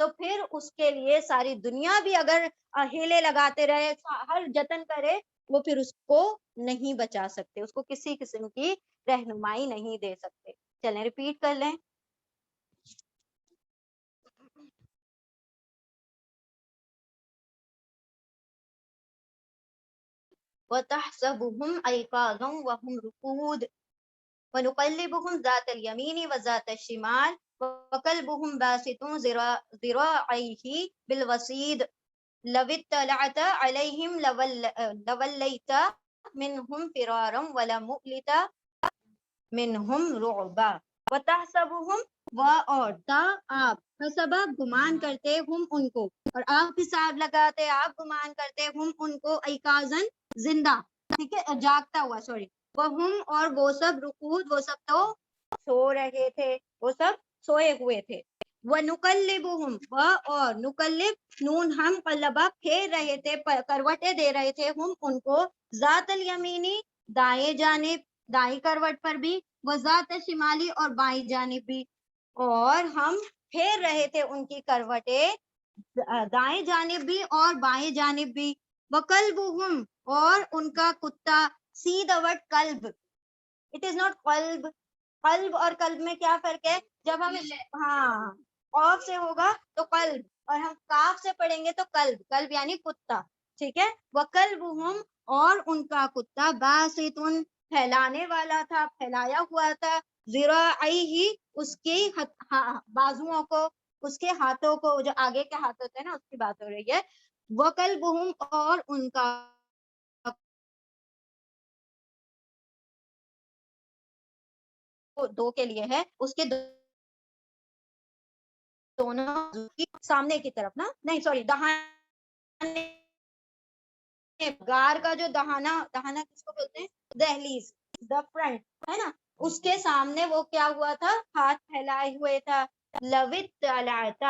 تو پھر اس کے لیے ساری دنیا بھی اگر ہیلے لگاتے رہے, ہر جتن کرے, وہ پھر اس کو نہیں بچا سکتے, اس کو کسی قسم کی رہنمائی نہیں دے سکتے. چلیں ریپیٹ کر لیں. وَتَحْسَبُهُمْ أَيْقَاظًا وَهُمْ رُقُودٌ وَنُقَلِّبُهُمْ ذَاتَ الْيَمِينِ وَذَاتَ الشِّمَالِ وَقَلْبُهُمْ بَاسِطٌ ذِرَاعَيْهِ بِالْوَصِيدِ لَوِ اطَّلَعْتَ عَلَيْهِمْ لَوَلَّيْتَ مِنْهُمْ فِرَارًا وَلَمُلِئْتَ منہم رعبا. وتحسبہم اور تا آپ, حسبہ گمان کرتے, ہم ان کو, اور آپ حساب لگاتے, آپ گمان کرتے, ہم ان کو, ایقاظن زندہ, ٹھیک ہے, جاگتا ہوا, سوری, وہم اور وہ سب رقود, وہ سب تو سو رہے تھے, وہ سب سوئے ہوئے تھے. وَنُقَلِّبُهُمْ اور نقلب نون ہم قلبہ پھیر رہے تھے, کروٹیں دے رہے تھے, ہم ان کو, ذات الیمینی دائیں جانب, دائیں کروٹ پر بھی, وذات شمالی اور بائیں جانب بھی, اور ہم پھیر رہے تھے ان کی کروٹیں دائیں جانب بھی اور بائیں جانب بھی. وَقَلْبُهُمْ اور ان کا کتا, سی دا ورڈ قلب, اٹ از ناٹ قلب. قلب اور قلب میں کیا فرق ہے؟ جب ہم ہاں قاف سے ہوگا تو قلب, اور ہم کاف سے پڑھیں گے تو قلب, قلب یعنی کتا, ٹھیک ہے. وَقَلْبُهُمْ اور ان کا کتا, باسطٌ پھیلانے والا تھا, پھیلایا ہوا تھا, ذراعیہ اس کی بازوؤں کو, اس کے ہاتھوں کو, جو آگے کے ہاتھ ہوتے ہیں نا, اس کی بات ہو رہی ہے. وَقَلْبُهُمْ اور ان کا دو کے لیے ہے, اس کے دونوں سامنے کی طرف نا, نہیں سوری, دہانے, گار کا جو دہانا, دہانا کس کو بولتے ہیں؟ دہلیز, دا فرنٹ ہے نا, اس کے سامنے وہ کیا ہوا تھا, ہاتھ پھیلائے ہوئے تھا. لَوِطَّلَعْتَ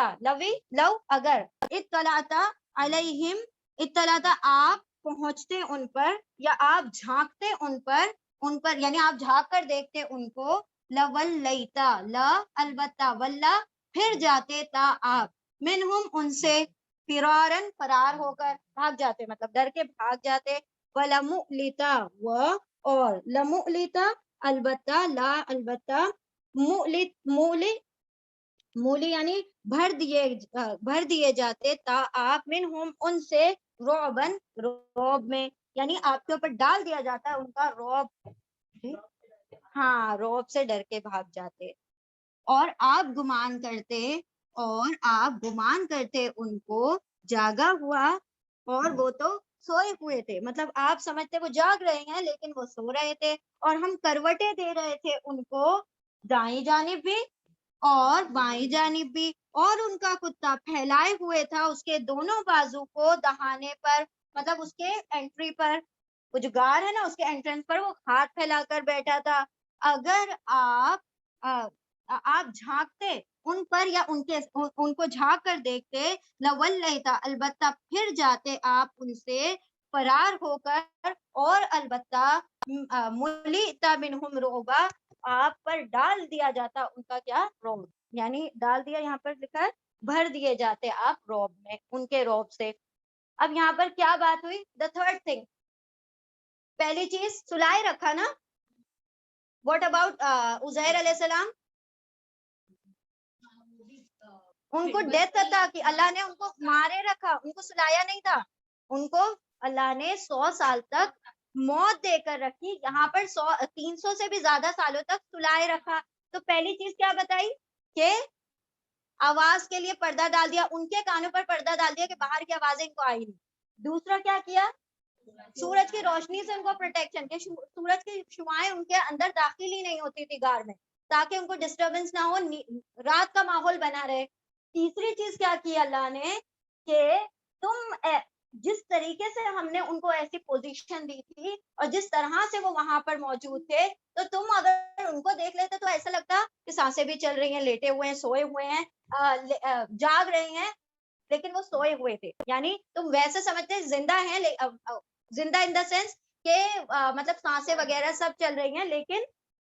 لو اگر, اطلاعتا علیہم, اطلاعتا آپ پہنچتے ان پر, یا آپ جھانکتے ان پر یعنی آپ جھانک کر دیکھتے ان کو, لَوَلَّيْتَ لا البتہ, ولا پھر جاتے, تا آپ, منہم ان سے, فرارن فرار ہو کر, بھاگ جاتے, مطلب ڈر کے بھاگ جاتے. وَلَمُؤْلِتَ اور لَمُؤْلِتَ البتہ, لا البتہ, مولی یعنی بھر دیے جاتے, تا آپ, منہم ان سے, رعبن رعب میں, یعنی آپ کے اوپر ڈال دیا جاتا ہے ان کا رعب, ہاں رعب سے ڈر کے بھاگ جاتے. اور آپ گمان کرتے ان کو جاگا ہوا, اور وہ تو سوئے ہوئے تھے, مطلب آپ سمجھتے وہ جاگ رہے ہیں لیکن وہ سو رہے تھے. اور ہم کروٹیں دے رہے تھے ان کو, دائیں جانب بھی اور بائیں جانب بھی, اور ان کا کتا پھیلائے ہوئے تھا اس کے دونوں بازو کو دہانے پر, مطلب اس کے انٹری پر, وہ جو غار ہے نا اس کے انٹرنس پر وہ ہاتھ پھیلا کر بیٹھا تھا. اگر آپ جھانکتے ان پر یا ان کو جھانک کر دیکھتے, لَوَلَّيْتَ البتہ پھر جاتے آپ ان سے فرار ہو کر, اور البتہ مُلِئْتَ مِنْهُمْ رُعْبًا آپ پر ڈال دیا جاتا ان کا کیا, رعب, یعنی ڈال دیا یہاں پر لکھا ہے, بھر دیے جاتے آپ رعب میں, ان کے رعب سے. اب یہاں پر کیا بات ہوئی, دا تھرڈ تھنگ, پہلی چیز سلائے رکھا نا. واٹ اباؤٹ عزیر علیہ السلام, ان کو ڈیتھ عطا کی, اللہ نے ان کو مارے رکھا, ان کو سلایا نہیں تھا, ان کو اللہ نے 100 سال تک موت دے کر رکھی, یہاں پر 300 سے بھی زیادہ سالوں تک سلائے رکھا. تو پہلی چیز کیا بتائی کہ آواز کے لیے پردہ ڈال دیا, ان کے کانوں پر پردہ ڈال دیا کہ باہر کی آوازیں ان کو آئی نہیں. دوسرا کیا کیا, سورج کی روشنی سے ان کو پروٹیکشن, کہ سورج کی شعاعیں ان کے اندر داخل ہی نہیں ہوتی تھی غار میں, تاکہ ان کو ڈسٹربنس نہ ہو, رات کا ماحول بنا رہے. تیسری چیز کیا کی اللہ نے, کہ تم جس طریقے سے ہم نے ان کو ایسی پوزیشن دی تھی, اور جس طرح سے وہ وہاں پر موجود تھے, تو تم اگر ان کو دیکھ لیتے تو ایسا لگتا کہ سانسیں بھی چل رہی ہیں, لیٹے ہوئے ہیں, سوئے ہوئے ہیں, جاگ رہے ہیں, لیکن وہ سوئے ہوئے تھے. یعنی تم ویسے سمجھتے زندہ ہیں, زندہ ان دا سینس کہ مطلب سانسیں وغیرہ سب چل رہی ہیں, لیکن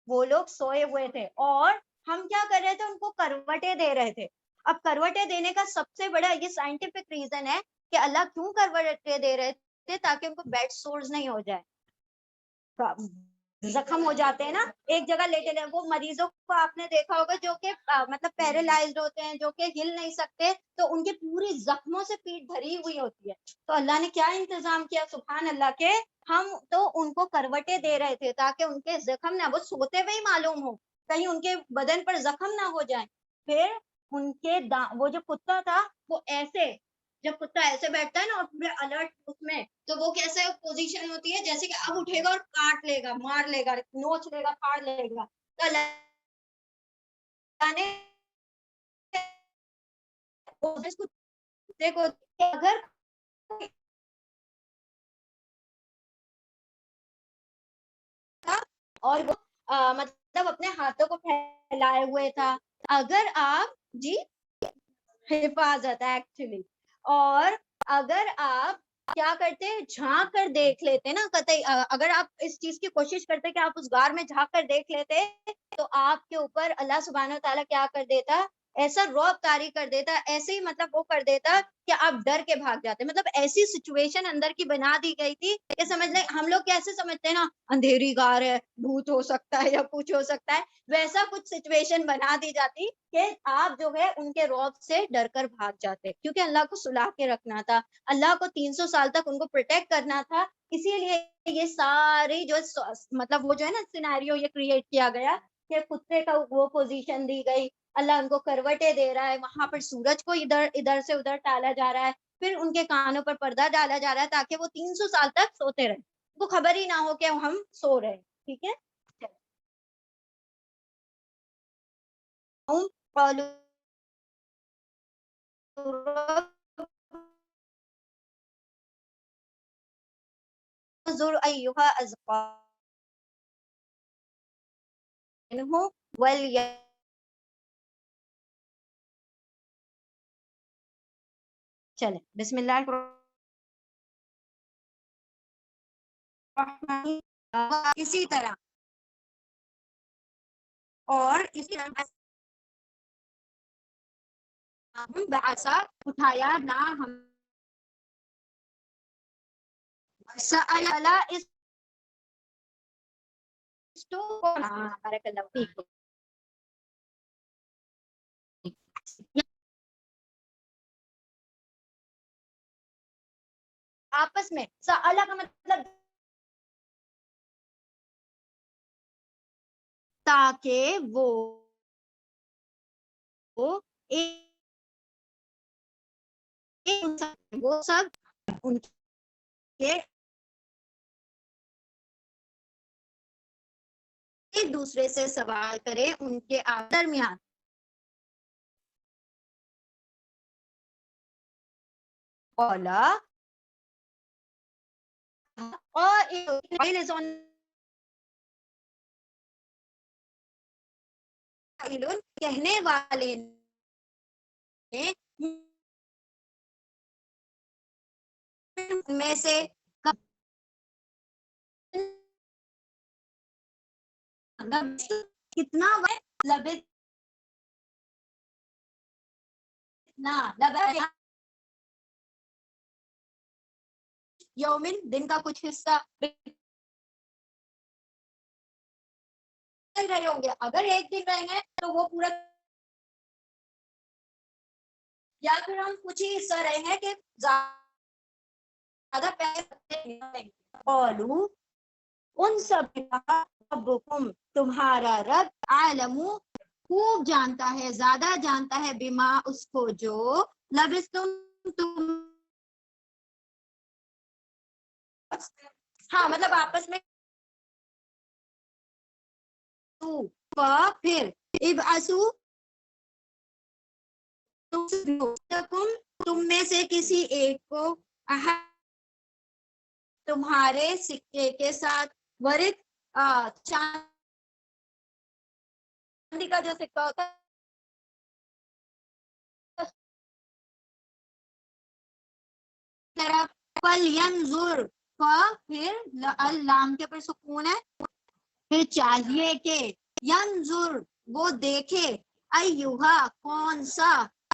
وہ لوگ سوئے ہوئے تھے. اور ہم کیا کر رہے تھے, ان کو کروٹیں دے رہے تھے. اب کروٹیں دینے کا سب سے بڑا یہ سائنٹیفک ریزن ہے کہ اللہ کیوں کروٹیں دے رہے تھے, تاکہ ان کو بیڈ سورز نہیں ہو جائے, زخم ہو جاتے ہیں نا ایک جگہ لیٹے رہے. وہ مریضوں کو آپ نے دیکھا ہوگا جو کہ مطلب پیرالائزڈ ہوتے ہیں, جو کہ ہل نہیں سکتے, تو ان کی پوری زخموں سے پیٹ بھری ہوئی ہوتی ہے. تو اللہ نے کیا انتظام کیا, سبحان اللہ کے, ہم تو ان کو کروٹیں دے رہے تھے تاکہ ان کے زخم نہ, وہ سوتے ہوئے ہی معلوم ہو, کہیں ان کے بدن پر زخم نہ ہو جائیں. پھر ان کے وہ جو کتا تھا وہ ایسے, جب کتا ایسے بیٹھتا ہے نا اور پورے الرٹ اس میں, تو وہ کیسے پوزیشن ہوتی ہے جیسے کہ اب اٹھے گا اور کاٹ لے گا, مار لے گا, نوچ لے گا, پھاڑ لے گا. تو اللہ نے دیکھو اگر اور وہ مطلب اپنے ہاتھوں کو پھیلائے ہوئے تھا, اگر آپ جی حفاظت ایکچولی, اور اگر آپ کیا کرتے جھانک کر دیکھ لیتے نا قطعی, اگر آپ اس چیز کی کوشش کرتے کہ آپ اس غار میں جھانک کر دیکھ لیتے, تو آپ کے اوپر اللہ سبحانہ وتعالیٰ کیا کر دیتا, ایسا رعب طاری کر دیتا, ایسے ہی مطلب وہ کر دیتا کہ آپ ڈر کے بھاگ جاتے. مطلب ایسی سچویشن اندر کی بنا دی گئی تھی کہ سمجھ لیں ہم لوگ کیسے سمجھتے ہیں نا, اندھیری غار ہے, بھوت ہو سکتا ہے یا کچھ ہو سکتا ہے, ویسا کچھ سچویشن بنا دی جاتی کہ آپ جو ہے ان کے رعب سے ڈر کر بھاگ جاتے, کیونکہ اللہ کو سلا کے رکھنا تھا, اللہ کو 300 سال تک ان کو پروٹیکٹ کرنا تھا. اسی لیے یہ ساری جو مطلب وہ جو ہے نا سینیریو یہ کریٹ کیا گیا کہ کتے کا وہ پوزیشن دی گئی, اللہ ان کو کروٹیں دے رہا ہے, وہاں پر سورج کو ادھر سے ادھر ٹالا جا رہا ہے, پھر ان کے کانوں پر پردہ ڈالا جا رہا ہے تاکہ وہ 300 سال تک سوتے رہیں, ان کو خبر ہی نہ ہو کہ ہم سو رہے ہیں. ٹھیک ہے, انظر ایھا ازقا منہ چلے بسم اللہ الرحمن, اسی طرح اور اسی طرح بعثا اٹھایا نہ ہم سألا اس تو بارک اللہ فیک, آپس میں سألا کا مطلب تاکہ وہ سب ان کے ایک دوسرے سے سوال کرے ان کے درمیان. اولا کہنے والے نے میں سے کتنا یومن دن کا کچھ حصہ رہے ہوں گے, اگر ایک دن رہیں گے تو وہ پورا, یا پھر ہم کچھ ہی حصہ رہے ہیں کہ زیادہ پیسے. قالوا ان سب ربکم تمہارا رب عالم خوب جانتا ہے, زیادہ جانتا ہے, بما اس کو جو لبستم تم, ہاں مطلب آپس میں پھر ابعثوا تم میں سے کسی ایک کو تمہارے سکے کے ساتھ ورق چاندی کا جو سکہ ہوتا ہے طرف فلینظر کا, پھر لام کے پر سکون ہے, پھر چاہیے کہ ینظر وہ دیکھے ایھا کون سا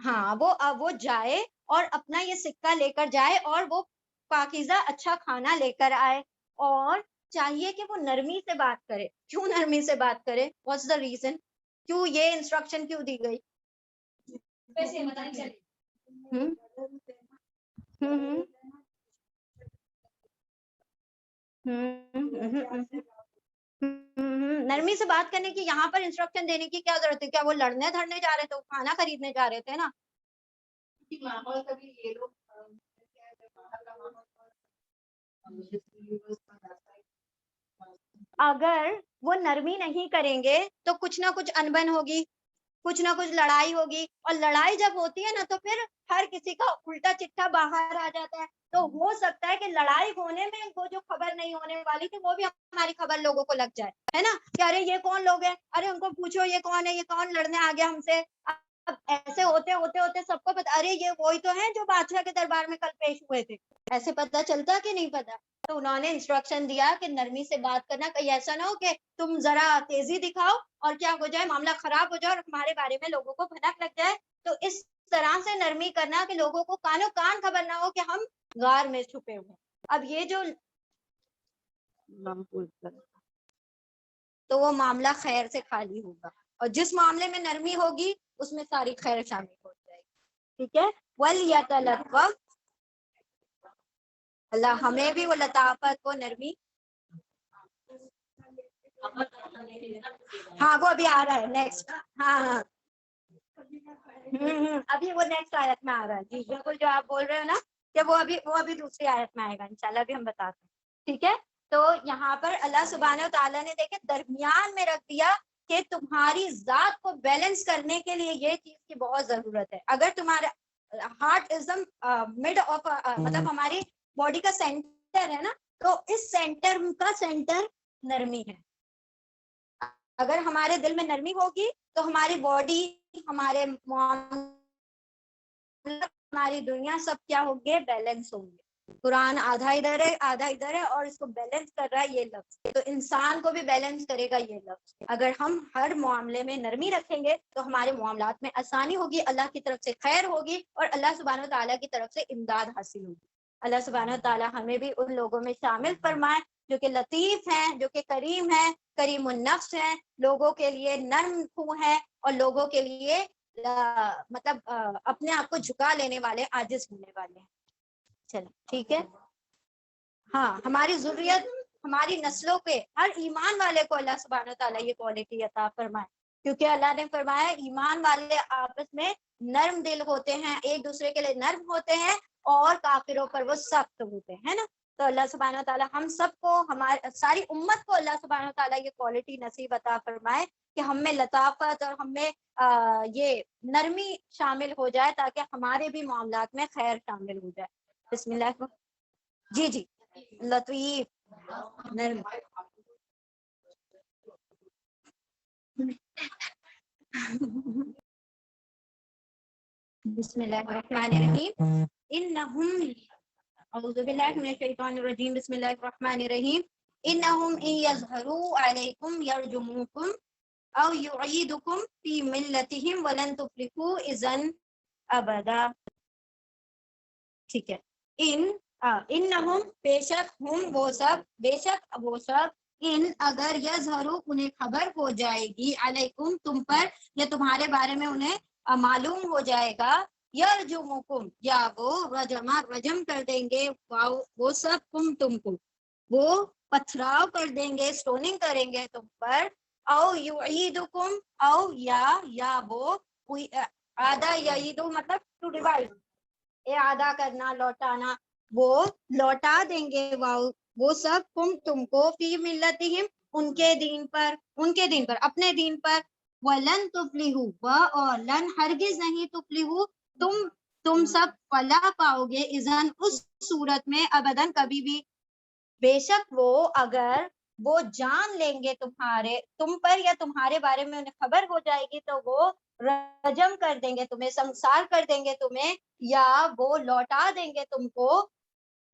ہاں وہ جائے اور اپنا یہ سکہ لے کر جائے اور وہ پاکیزہ اچھا کھانا لے کر آئے. اور چاہیے کہ وہ نرمی سے بات کرے. کیوں نرمی سے بات کرے؟ What's the reason? کیوں یہ انسٹرکشن کیوں دی گئی؟ نرمی سے بات کرنے کی یہاں پر انسٹرکشن دینے کی کیا ضرورت ہے؟ کیا وہ لڑنے دھڑنے جا رہے تھے؟ کھانا خریدنے جا رہے تھے نا. اگر وہ نرمی نہیں کریں گے تو کچھ نہ کچھ انبن ہوگی, کچھ نہ کچھ لڑائی ہوگی, اور لڑائی جب ہوتی ہے نا تو پھر ہر کسی کا الٹا چٹا باہر آ جاتا ہے. تو ہو سکتا ہے کہ لڑائی ہونے میں وہ جو خبر نہیں ہونے والی تھی وہ بھی ہماری خبر لوگوں کو لگ جائے, ہے نا, کہ ارے یہ کون لوگ ہیں, ارے ان کو پوچھو یہ کون ہے, یہ کون لڑنے آ گیا ہم سے. اب ایسے ہوتے ہوتے ہوتے سب کو پتا, ارے یہ وہی تو ہیں جو بادشاہ کے دربار میں کل پیش ہوئے تھے. ایسے پتا چلتا کہ نہیں پتا. تو انہوں نے انسٹرکشن دیا کہ نرمی سے بات کرنا, کہیں ایسا نہ ہو کہ تم ذرا تیزی دکھاؤ اور کیا ہو جائے, معاملہ خراب ہو جائے اور ہمارے بارے میں لوگوں کو بھنک لگ جائے. تو اس طرح سے نرمی کرنا کہ لوگوں کو کانوں کان خبر نہ ہو کہ ہم غار میں چھپے ہوئے. اب یہ جو تو وہ معاملہ خیر سے خالی ہوگا, اور جس معاملے میں نرمی ہوگی اس میں ساری خیر شامل ہو جائے گی. ٹھیک ہے. وَلْيَتَلَطَّفْ, اللہ ہمیں بھی وہ لطافت وہ نرمی. ہاں وہ ابھی آ رہا ہے نیکسٹ. ہاں ہاں ابھی وہ نیکسٹ آیت میں آ رہا ہے. جی بالکل جو آپ بول رہے ہو نا کہ وہ ابھی دوسری آیت میں آئے گا انشاءاللہ, ابھی ہم بتاتے ہیں. ٹھیک ہے. تو یہاں پر اللہ سبحانہ و تعالیٰ نے دیکھے درمیان میں رکھ دیا کہ تمہاری ذات کو بیلنس کرنے کے لیے یہ چیز کی بہت ضرورت ہے. اگر تمہارا ہارٹ از مڈ آف, مطلب ہماری باڈی کا سینٹر ہے نا, تو اس سینٹر کا سینٹر نرمی ہے. اگر ہمارے دل میں نرمی ہوگی تو ہماری باڈی, ہمارے ہماری دنیا سب کیا ہوگے, بیلنس ہوں گے. قرآن آدھا ادھر ہے آدھا ادھر ہے اور اس کو بیلنس کر رہا ہے یہ لفظ, تو انسان کو بھی بیلنس کرے گا یہ لفظ. اگر ہم ہر معاملے میں نرمی رکھیں گے تو ہمارے معاملات میں آسانی ہوگی, اللہ کی طرف سے خیر ہوگی اور اللہ سبحانہ و تعالیٰ کی طرف سے امداد حاصل ہوگی. اللہ سبحانہ و تعالیٰ ہمیں بھی ان لوگوں میں شامل فرمائے جو کہ لطیف ہیں, جو کہ کریم ہیں, کریم النفس ہیں, لوگوں کے لیے نرم خو ہیں, اور لوگوں کے لیے مطلب اپنے آپ کو جھکا لینے والے, عاجز ہونے والے ہیں. چلو ٹھیک ہے. ہاں ہماری ضروریت, ہماری نسلوں پہ, ہر ایمان والے کو اللہ سبحانہ تعالیٰ یہ کوالٹی عطا فرمائے, کیونکہ اللہ نے فرمایا ایمان والے آپس میں نرم دل ہوتے ہیں, ایک دوسرے کے لیے نرم ہوتے ہیں, اور کافروں پر وہ سخت ہوتے ہیں نا. تو اللہ سبحانہ تعالیٰ ہم سب کو, ہمارے ساری امت کو اللہ سبحانہ تعالیٰ یہ کوالٹی نصیب عطا فرمائے کہ ہم میں لطافت اور ہم میں یہ نرمی شامل ہو جائے, تاکہ ہمارے بھی معاملات میں خیر شامل ہو جائے. بسم اللہ. جی جی لطیف نرم. بسم اللہ الرحمن الرحیم. انہم, اعوذ باللہ من الشیطان الرجیم, بسم اللہ الرحمن الرحیم. انہم ان یظہروا علیکم یرجموکم او یعیدکم فی ملتہم ولن تفلحوا اذا ابدا. ٹھیک ہے. انہم بے شک, ہم وہ سب, بے شک وہ سب, ان اگر یظہروا انہیں خبر ہو جائے گی, علیکم تم پر, یا تمہارے بارے میں انہیں معلوم ہو جائے گا, یرجمکم یا وہ رجم کر دیں گے, وہ سب تم کو, وہ پتھراؤ کر دیں گے, سٹوننگ کریں گے تم پر, او یعیدکم, او یا وہ آدھا یعیدو مطلب ٹو ڈیوائڈ, اعادہ کرنا, لوٹانا, وہ لوٹا دیں گے وہ سب تم کو, فی ملتہم ان کے دین پر, اپنے دین پر, ولن تفلحوا, اور لن ہرگز نہیں, تفلحوا تم سب فلاح پاؤ گے, اذن اس صورت میں, ابداً کبھی بھی. بے شک وہ اگر وہ جان لیں گے تم پر یا تمہارے بارے میں انہیں خبر ہو جائے گی, تو وہ رجم کر دیں گے تمہیں, سنسار کر دیں گے تمہیں, یا وہ لوٹا دیں گے تم کو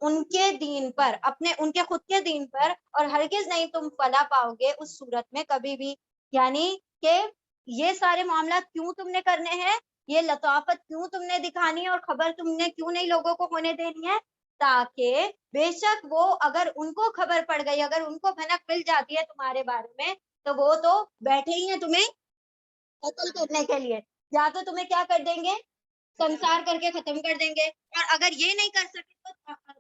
ان کے دین پر, ان کے خود کے دین پر, اور ہرگز نہیں تم فلاح پاؤ گے اس صورت میں کبھی بھی. یعنی کہ یہ سارے معاملات کیوں تم نے کرنے ہیں, یہ لطافت کیوں تم نے دکھانی ہے اور خبر تم نے کیوں نہیں لوگوں کو ہونے دینی ہے؟ تاکہ بے شک وہ اگر ان کو خبر پڑ گئی, اگر ان کو بھنک مل جاتی ہے تمہارے بارے میں, تو وہ تو بیٹھے ہی ہیں تمہیں قتل کرنے کے لیے, یا تو تمہیں کیا کر دیں گے, سنسار کر کے ختم کر دیں گے. اور اگر یہ نہیں کر سکے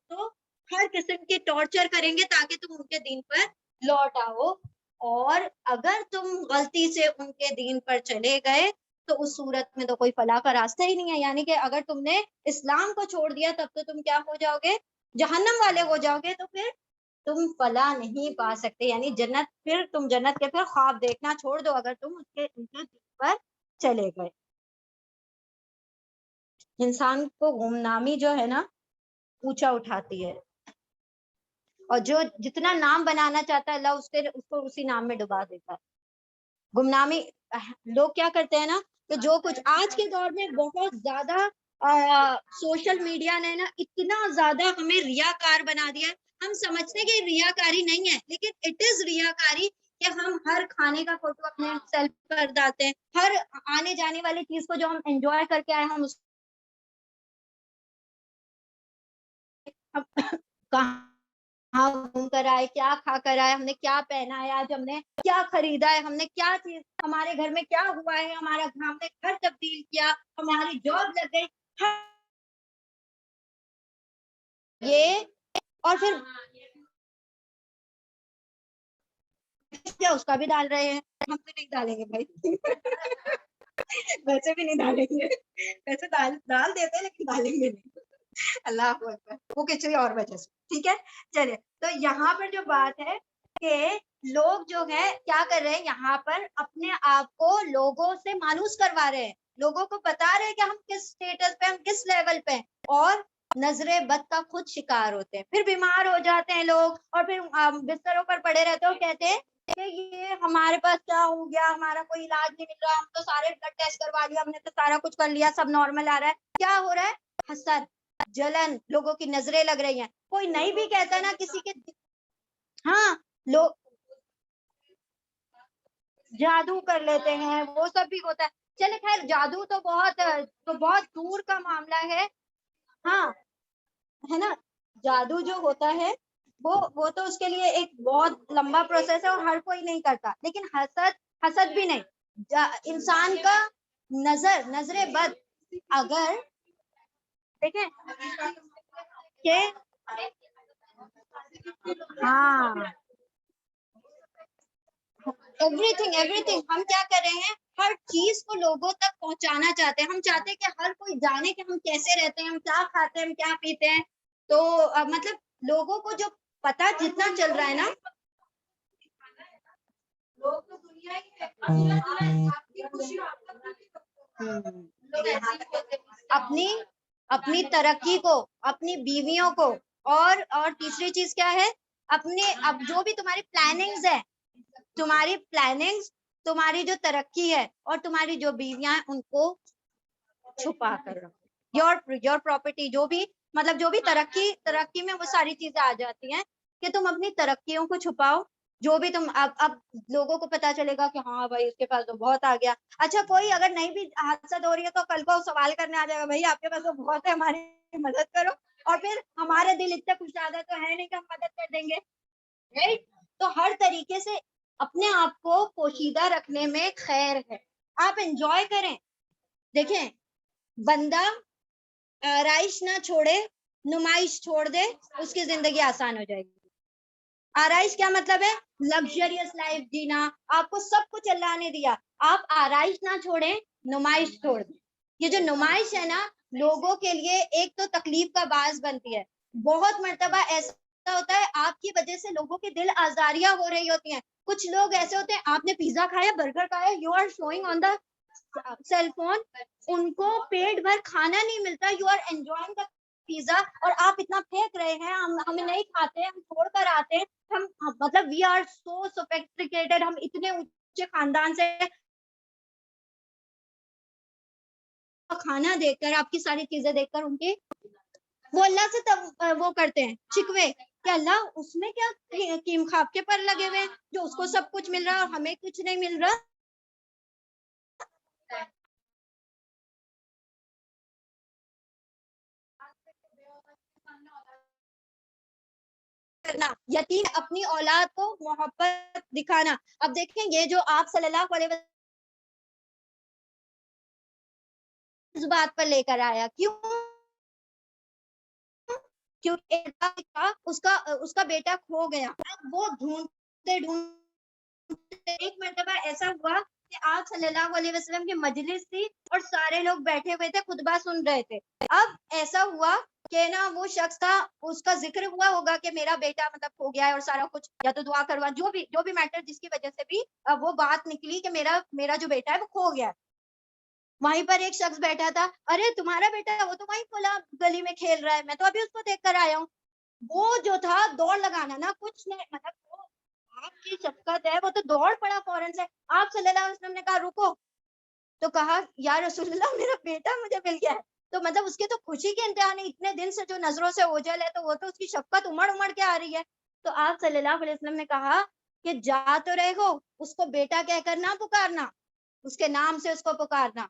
تو ہر قسم کی ٹارچر کریں گے تاکہ تم ان کے دین پر لوٹ آؤ. اور اگر تم غلطی سے ان کے دین پر چلے گئے تو اس صورت میں تو کوئی فلاح کا راستہ ہی نہیں ہے. یعنی کہ اگر تم نے اسلام کو چھوڑ دیا تب تو تم کیا ہو جاؤ گے, جہنم والے ہو جاؤ گے. تو پھر تم فلاح نہیں پا سکتے, یعنی جنت, پھر تم جنت کے پھر خواب دیکھنا چھوڑ دو اگر تم ان کے دین پر چلے گئے. انسان کو گمنامی جو ہے نا اونچا اٹھاتی ہے, اور جو جتنا نام بنانا چاہتا ہے اللہ اس کو اسی نام میں ڈبا دیتا ہے. گمنامی لوگ کیا کرتے ہیں نا, کہ جو کچھ آج کے دور میں بہت زیادہ سوشل میڈیا نے نا اتنا زیادہ ہمیں ریاکار بنا دیا ہے. ہم سمجھتے ہیں کہ ریاکاری نہیں ہے, لیکن اٹ از ریاکاری کہ ہم ہر کھانے کا فوٹو اپنے سیلف پر ڈالتے ہیں, ہر آنے جانے والی چیز کو جو ہم انجوائے کر کے آئے ہم اس کہاں گھوم کر آئے, کیا کھا کر آئے, ہم نے کیا پہنا ہے, آج ہم نے کیا خریدا ہے, ہم نے کیا چیز, ہمارے گھر میں کیا ہوا ہے, ہمارا ہم نے گھر تبدیل کیا, ہماری جاب لگ گئی, یہ. اور پھر کیا اس کا بھی ڈال رہے ہیں, ہم تو نہیں ڈالیں گے بھائی ویسے بھی نہیں ڈالیں گے, ویسے ڈال دیتے ہیں لیکن ڈالیں گے نہیں. اللہ اکبر, وہ کسی اور وجہ سے. ٹھیک ہے, چلے. تو یہاں پر جو بات ہے کہ لوگ جو ہے کیا کر رہے ہیں, یہاں پر اپنے آپ کو لوگوں سے مانوس کروا رہے ہیں, لوگوں کو بتا رہے ہیں کہ ہم کس اسٹیٹس پہ, ہم کس لیول پہ, اور نظر بد کا خود شکار ہوتے ہیں. پھر بیمار ہو جاتے ہیں لوگ, اور پھر بستروں پر پڑے رہتے ہیں اور کہتے ہیں کہ یہ ہمارے پاس کیا ہو گیا, ہمارا کوئی علاج نہیں مل رہا, ہم تو سارے بلڈ ٹیسٹ کروا لیا, ہم نے تو سارا کچھ کر لیا, سب نارمل آ رہا ہے. کیا ہو رہا ہے, حسد, جلن, لوگوں کی نظریں لگ رہی ہیں. کوئی نہیں بھی کہتا نا کسی کے, ہاں لوگ جادو کر لیتے ہیں, وہ سب بھی ہوتا ہے. چلے خیر, جادو تو بہت دور کا معاملہ ہے. ہاں ہے نا, جادو جو ہوتا ہے وہ تو اس کے لیے ایک بہت لمبا پروسیس ہے اور ہر کوئی نہیں کرتا. لیکن حسد بھی نہیں, انسان کا نظر بد, اگر دیکھیں کہ ہاں ایوری تھنگ ہم کیا کر رہے ہیں, ہر چیز کو لوگوں تک پہنچانا چاہتے ہیں. ہم چاہتے ہیں کہ ہر کوئی جانے کہ ہم کیسے رہتے ہیں, ہم کیا کھاتے ہیں, ہم کیا پیتے ہیں. تو مطلب لوگوں کو جو پتا جتنا چل رہا ہے نا, لوگ تو دنیا ہی اپنی ترقی کو, اپنی بیویوں کو, اور تیسری چیز کیا ہے, اپنے اب جو بھی تمہاری پلاننگز ہے, تمہاری جو ترقی ہے اور تمہاری جو بیویاں ہیں ان کو چھپا کر رکھو. یور پراپرٹی, جو بھی مطلب جو بھی ترقی میں وہ ساری چیزیں آ جاتی ہیں کہ تم اپنی ترقیوں کو چھپاؤ. جو بھی تم اب لوگوں کو پتا چلے گا کہ ہاں بھائی اس کے پاس تو بہت آ گیا. اچھا, کوئی اگر نہیں بھی حسد ہو رہی ہے تو کل کو سوال کرنے آ جائے گا, بھائی آپ کے پاس تو بہت ہے, ہماری مدد کرو. اور پھر ہمارے دل اتنے خوش زیادہ تو ہے نہیں کہ ہم مدد کر دیں گے, رائٹ. تو ہر طریقے سے اپنے آپ کو پوشیدہ رکھنے میں خیر ہے. آپ انجوائے کریں. دیکھیں, بندہ آرائش نہ چھوڑے, نمائش چھوڑ دے, اس کی زندگی آسان ہو جائے گی. آرائش کیا مطلب ہے, لگژریس لائف جینا. آپ کو سب کچھ اللہ نے دیا, آپ آرائش نہ چھوڑیں, نمائش چھوڑ دیں. یہ جو نمائش ہے نا لوگوں کے لیے ایک تو تکلیف کا باعث بنتی ہے. بہت مرتبہ ایسا ہوتا ہے آپ کی وجہ سے لوگوں کے دل آزاریاں ہو رہی ہوتی ہیں. کچھ لوگ ایسے ہوتے ہیں, آپ نے پیزا کھایا, برگر کھایا, you are showing on the cell phone, ان کو پیٹ بھر کھانا نہیں ملتا, you are enjoying the pizza, اور آپ اتنا پھینک رہے ہیں, ہم نہیں کھاتے, ہم چھوڑ کر آتے ہیں. ہم مطلب وی آر سو سوفسٹیکیٹڈ, ہم اتنے اونچے خاندان سے کھانا دیکھ کر, آپ کی ساری چیزیں دیکھ کر ان کی وہ اللہ سے وہ کرتے ہیں شکوے کہ اللہ اس میں کیا کیم خواب کے پر لگے ہوئے ہیں, جو اس کو سب کچھ مل رہا ہے اور ہمیں کچھ نہیں مل رہا. کرنا, یتیم اپنی اولاد کو محبت دکھانا. اب دیکھیں یہ جو آپ صلی اللہ علیہ وسلم اس بات پر لے کر آیا, کیوں؟ کیونکہ اس کا بیٹا کھو گیا. اب وہ ڈھونڈتے ڈھونڈتے ایک مرتبہ ایسا ہوا کہ آپ صلی اللہ علیہ وسلم کی مجلس تھی اور سارے لوگ بیٹھے ہوئے تھے, خطبہ سن رہے تھے. اب ایسا ہوا کہ نا وہ شخص تھا, اس کا ذکر ہوا ہوگا کہ میرا بیٹا مطلب ہو گیا ہے اور سارا کچھ, یا تو دعا کروا, جو بھی میٹر جس کی وجہ سے بھی وہ بات نکلی کہ میرا جو بیٹا ہے وہ کھو گیا ہے. وہیں پر ایک شخص بیٹھا تھا, ارے تمہارا بیٹا ہے, وہ تو وہیں کھلا گلی میں کھیل رہا ہے, میں تو ابھی اس کو دیکھ کر آیا ہوں. وہ جو تھا دوڑ لگانا نا, کچھ نہیں, مطلب آپ کی شفقت ہے, وہ تو دوڑ پڑا فوراً سے. آپ صلی اللہ علیہ وسلم نے کہا رکو, تو کہا یا رسول اللہ میرا بیٹا مجھے مل گیا ہے. تو مطلب اس کی تو خوشی کے انتہا نہیں, اتنے دن سے جو نظروں سے اوجھل ہے, تو وہ تو اس کی شفقت امڑ امڑ کے آ رہی ہے. تو آپ صلی اللہ علیہ وسلم نے کہا کہ جا تو رہے ہو, اس کو بیٹا کہہ کر نہ پکارنا, اس کے نام سے اس کو پکارنا.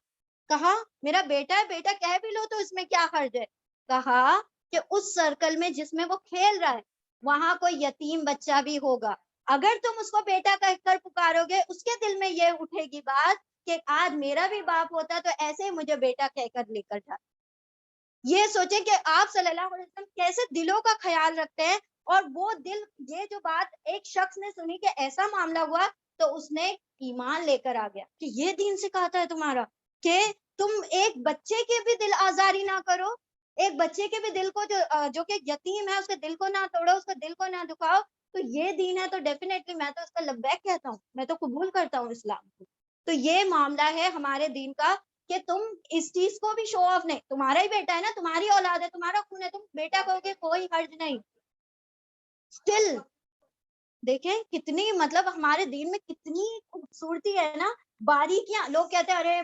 کہا میرا بیٹا ہے, بیٹا کہہ بھی لو تو اس میں کیا حرج ہے. کہا کہ اس سرکل میں جس میں وہ کھیل رہا ہے وہاں کوئی یتیم بچہ بھی ہوگا, اگر تم اس کو بیٹا کہہ کر پکارو گے, اس کے دل میں یہ اٹھے گی بات کہ آج میرا بھی باپ ہوتا تو ایسے ہی مجھے بیٹا کہہ کر لے کر جا. یہ سوچیں کہ آپ صلی اللہ علیہ وسلم کیسے دلوں کا خیال رکھتے ہیں. اور وہ دل, یہ جو بات ایک شخص نے سنی کہ ایسا معاملہ ہوا, تو اس نے ایمان لے کر آ گیا کہ یہ دین سکھاتا ہے تمہارا کہ تم ایک بچے کے بھی دل آزاری نہ کرو, ایک بچے کے بھی دل کو جو کہ یتیم ہے اس کے دل کو نہ توڑو, اس کے دل کو نہ دکھاؤ. تو یہ دین ہے, تو ڈیفینیٹلی میں تو اس کا لبیک کہتا ہوں, میں تو قبول کرتا ہوں اسلام کو. تو یہ معاملہ ہے ہمارے دین کا کہ تم اس چیز کو بھی شو آف نہیں, تمہارا ہی بیٹا ہے نا, تمہاری اولاد ہے, تمہارا خون ہے, تم بیٹا کہو گے کوئی حرج نہیں. اسٹل دیکھیں کتنی, مطلب ہمارے دین میں کتنی خوبصورتی ہے نا, باریکیاں. لوگ کہتے ہیں ارے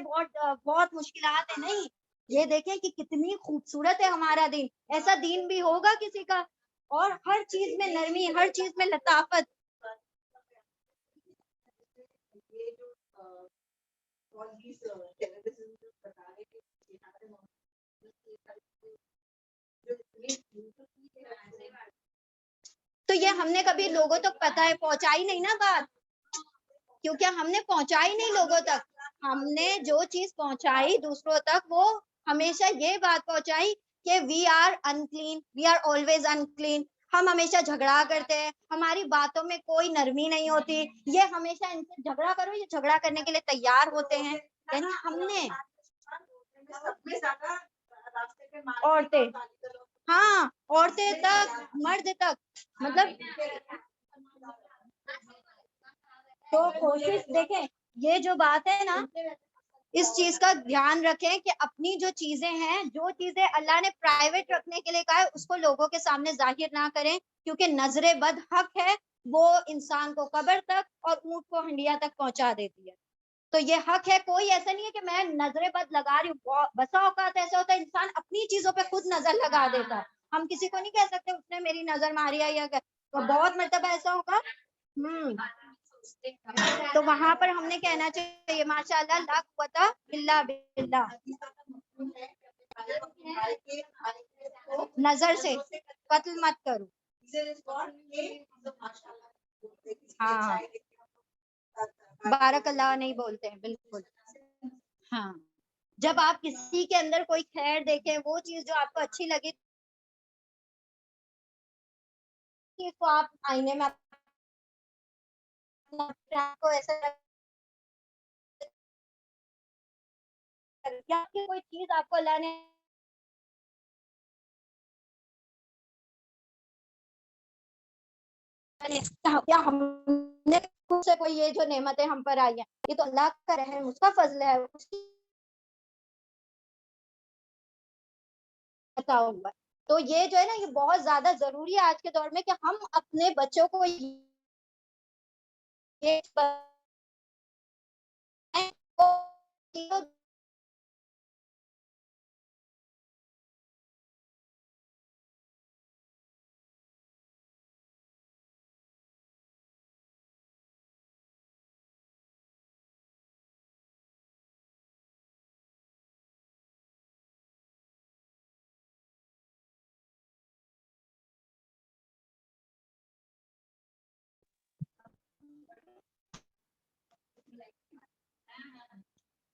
بہت مشکلات ہیں, نہیں, یہ دیکھیں کہ کتنی خوبصورت ہے ہمارا دین. ایسا دین بھی ہوگا کسی کا, اور ہر چیز میں نرمی, ہر چیز میں لطافت. تو یہ ہم نے کبھی لوگوں تک پتہ ہے پہنچائی نہیں نا بات, کیونکہ ہم نے پہنچائی نہیں لوگوں تک. ہم نے جو چیز پہنچائی دوسروں تک, وہ ہمیشہ یہ بات پہنچائی کہ we are unclean, we are always unclean. ہم ہمیشہ جھگڑا کرتے ہیں, ہماری باتوں میں کوئی نرمی نہیں ہوتی, یہ ہمیشہ ان سے جھگڑا کرو, یہ جھگڑا کرنے کے لیے تیار ہوتے ہیں. یعنی ہم نے عورتیں, ہاں عورتیں تک, مرد تک, مطلب تو کوشش دیکھیں, یہ جو بات ہے نا, اس چیز کا دھیان رکھیں کہ اپنی جو چیزیں ہیں, جو چیزیں اللہ نے پرائیویٹ رکھنے کے لیے کہا ہے, اس کو لوگوں کے سامنے ظاہر نہ کریں, کیونکہ نظر بد حق ہے, وہ انسان کو قبر تک اور اونٹ کو ہنڈیا تک پہنچا دیتی ہے. تو یہ حق ہے, کوئی ایسا نہیں ہے کہ میں نظر بد لگا رہی ہوں. بسا اوقات ایسا ہوتا ہے انسان اپنی چیزوں پہ خود نظر لگا دیتا ہے, ہم کسی کو نہیں کہہ سکتے اس نے میری نظر ماری ہے, یا تو بہت مرتبہ ایسا ہوگا. تو وہاں پر ہم نے کہنا چاہیے ماشاء اللہ لا قوت الا باللہ, نظر سے قتل مت کرو. ہاں بارک اللہ نہیں بولتے ہیں, بالکل. ہاں, جب آپ کسی کے اندر کوئی خیر دیکھیں, وہ چیز جو آپ کو اچھی لگی, تو آپ آئینے میں کو ایسا کیا کہ کوئی چیز آپ کو اللہ نے کیا ہم نے خود سے کوئی, یہ جو نعمتیں ہم پر آئی ہیں, یہ تو اللہ کا رحم, اس کا فضل ہے, اس کی عطا ہوا ہے. تو یہ جو ہے نا, یہ بہت زیادہ ضروری ہے آج کے دور میں کہ ہم اپنے بچوں کو یہ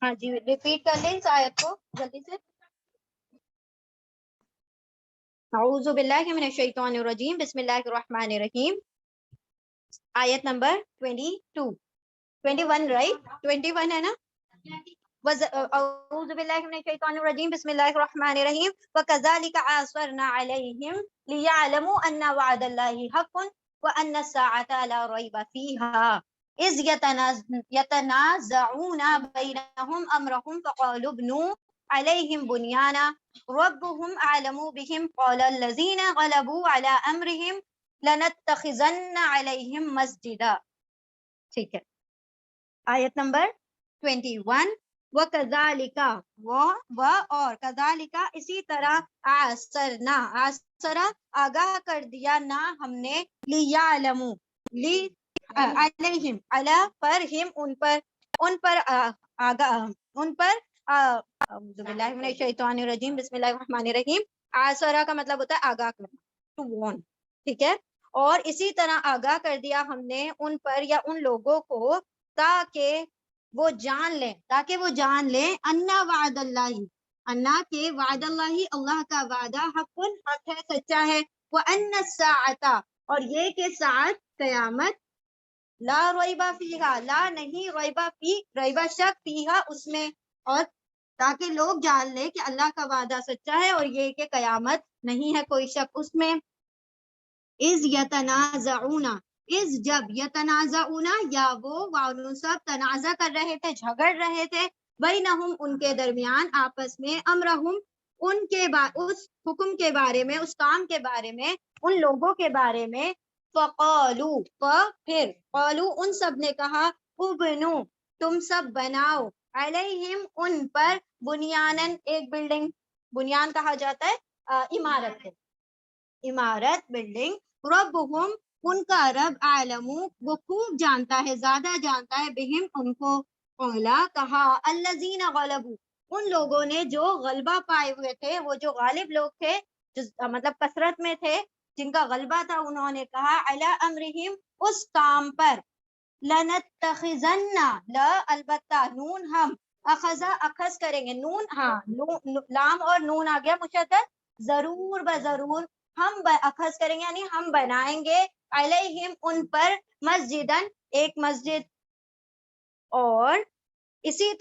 ہاں جی ریپیٹ کر لیں اس آیت کو جلدی سے. اعوذ باللہ من الشیطان الرجیم بسم اللہ الرحمن الرحیم. آیت نمبر 22 21 رائٹ 21 ہے نا. اعوذ باللہ من الشیطان الرجیم بسم اللہ الرحمن الرحیم وکذالک عاصرنا علیہم لیعلموا ان وعد اللہ حق وان الساعة لا ریب فیها اذ یتنازعون بینہم امرهم فقالوا ابنوا علیہم بنیانا ربهم اعلم بهم قال الذین غلبوا على امرهم لنتخذن علیہم مسجدا. ٹھیک ہے. آیت نمبر 21 وَكَذَلِكَ اور کذالک اسی طرح عَصَرْنَا عَصَرَ آگاہ کر دیا نا ہم نے لِيَعْلَمُوا علیہم علی پر ہم ان پر آگاہ ان پر اعوذ باللہ من الشیطان الرجیم بسم اللہ الرحمن الرحیم. عَصَرَ کا مطلب ہوتا ہے آگاہ کرنا ٹو وارن. ٹھیک ہے. اور اسی طرح آگاہ کر دیا ہم نے ان پر یا ان لوگوں کو تاکہ وہ جان لیں انا وعد اللہ انا کے وعد اللہ اللہ کا وعدہ حق ہے سچا ہے وان الساعۃ اور یہ کہ ساعت قیامت لا ریب فیہا لا نہیں ریب شک فیہا اس میں اور تاکہ لوگ جان لیں کہ اللہ کا وعدہ سچا ہے اور یہ کہ قیامت نہیں ہے کوئی شک اس میں. اذ یتنازعون اس جب یتنازعون یا وہ سب تنازع کر رہے تھے جھگڑ رہے تھے بینہم ان کے درمیان آپس میں امرہم ان کے اس حکم کے بارے میں اس کام کے بارے میں ان لوگوں کے بارے میں فقالوا پھر قالوا ان سب نے کہا ابنو تم سب بناؤ علیہم ان پر بنیانن ایک بلڈنگ. بنیان کہا جاتا ہے عمارت ہے عمارت بلڈنگ. ربهم ان کا رب عالم وہ خوب جانتا ہے زیادہ جانتا ہے بہم ان کو. اولا کہا الذین غلبوا ان لوگوں نے جو غلبہ پائے ہوئے تھے وہ جو غالب لوگ تھے جو مطلب کثرت میں تھے جن کا غلبہ تھا انہوں نے کہا علی امرہم اس کام پر لنتخذن لا البتہ نون ہم اخذ کریں گے نون ہاں لام اور نون آ گیا مشدد ضرور بضرور ہم اخذ کریں گے یعنی ہم بنائیں گے علیہم ان پر مسجدن ایک مسجد. اور اسی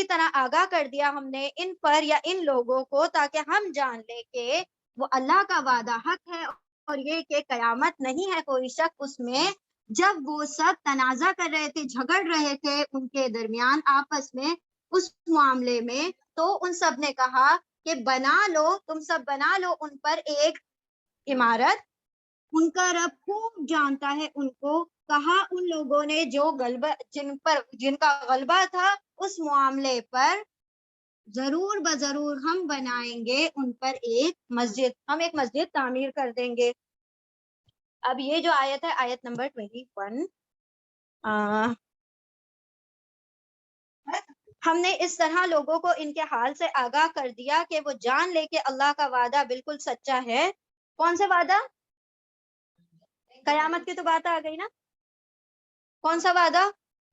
طرح آگاہ کر دیا ہم نے ان پر یا ان لوگوں کو تاکہ ہم جان لیں کہ وہ اللہ کا وعدہ حق ہے اور یہ کہ قیامت نہیں ہے کوئی شک اس میں. جب وہ سب تنازع کر رہے تھے جھگڑ رہے تھے ان کے درمیان آپس میں اس معاملے میں تو ان سب نے کہا کہ تم سب بنا لو ان پر ایک عمارت. ان کا رب خوب جانتا ہے ان کو. کہا ان لوگوں نے جو غلبہ جن کا غلبہ تھا اس معاملے پر ضرور بضرور ہم بنائیں گے ان پر ایک مسجد ہم ایک مسجد تعمیر کر دیں گے. اب یہ جو آیت ہے آیت نمبر 21 ہم نے اس طرح لوگوں کو ان کے حال سے آگاہ کر دیا کہ وہ جان لے کہ اللہ کا وعدہ بالکل سچا ہے. کون سا وعدہ؟ قیامت کی تو بات آ گئی نا. کون سا وعدہ؟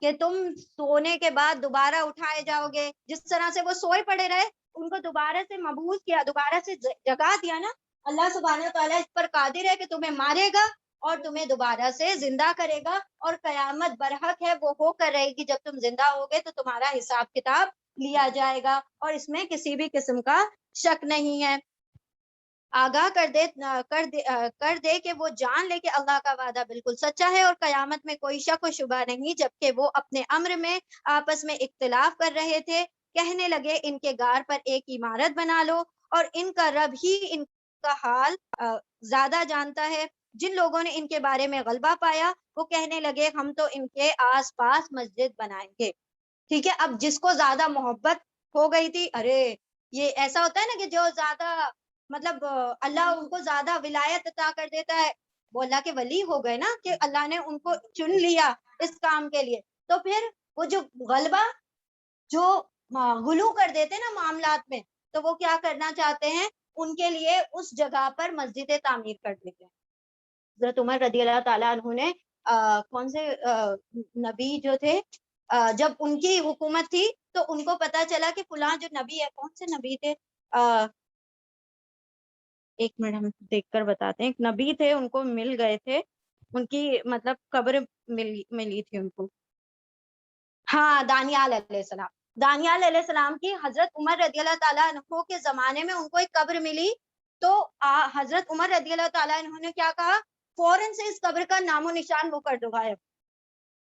کہ تم سونے کے بعد دوبارہ اٹھائے جاؤ گے. جس طرح سے وہ سوئے پڑے رہے ان کو دوبارہ سے مبعوث کیا دوبارہ سے جگا دیا نا. اللہ سبحانہ وتعالیٰ اس پر قادر ہے کہ تمہیں مارے گا اور تمہیں دوبارہ سے زندہ کرے گا اور قیامت برحق ہے وہ ہو کر رہے گی. جب تم زندہ ہوگے تو تمہارا حساب کتاب لیا جائے گا اور اس میں کسی بھی قسم کا شک نہیں ہے. آگاہ کر دے کہ وہ جان لے کہ اللہ کا وعدہ بالکل سچا ہے اور قیامت میں کوئی شک و شبہ نہیں. جبکہ وہ اپنے امر میں آپس میں اختلاف کر رہے تھے کہنے لگے ان کے غار پر ایک عمارت بنا لو اور ان کا رب ہی ان کا حال زیادہ جانتا ہے. جن لوگوں نے ان کے بارے میں غلبہ پایا وہ کہنے لگے ہم تو ان کے آس پاس مسجد بنائیں گے. ٹھیک ہے. اب جس کو زیادہ محبت ہو گئی تھی ارے یہ ایسا ہوتا ہے نا کہ جو زیادہ مطلب اللہ ان کو زیادہ ولایت عطا کر دیتا ہے وہ اللہ کے ولی ہو گئے نا کہ اللہ نے ان کو چن لیا اس کام کے لیے. تو پھر وہ جو غلبہ جو غلو کر دیتے نا معاملات میں تو وہ کیا کرنا چاہتے ہیں ان کے لیے اس جگہ پر مسجدیں تعمیر کر دیتے ہیں. حضرت عمر رضی اللہ تعالیٰ عنہ نے کون سے نبی جو تھے جب ان کی حکومت تھی تو ان کو پتا چلا کہ فلاں جو نبی ہے، کون سے نبی تھے، ایک منٹ ہم دیکھ کر بتاتے ہیں، ایک نبی تھے، ان کو مل گئے تھے، ان کی مطلب قبر ملی تھی ان کو، ہاں دانیال علیہ السلام، دانیال علیہ السلام کی حضرت عمر رضی اللہ تعالیٰ عنہ کے زمانے میں ان کو ایک قبر ملی، تو حضرت عمر رضی اللہ تعالیٰ عنہ نے کیا کہا، فوراً سے اس قبر کا نام و نشان وہ کر دو غائب،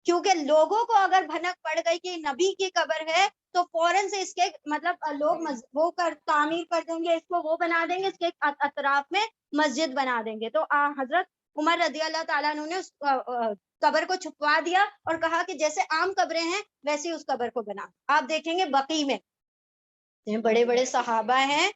کیونکہ لوگوں کو اگر بھنک پڑ گئی کہ نبی کی قبر ہے تو فوراً سے اس کے مطلب لوگ وہ تعمیر کر دیں گے، اس کو وہ بنا دیں گے، اس کے اطراف میں مسجد بنا دیں گے، تو حضرت عمر رضی اللہ تعالیٰ عنہ نے اس قبر کو چھپوا دیا اور کہا کہ جیسے عام قبریں ہیں ویسے اس قبر کو بنا. آپ دیکھیں گے بقیع میں بڑے بڑے صحابہ ہیں،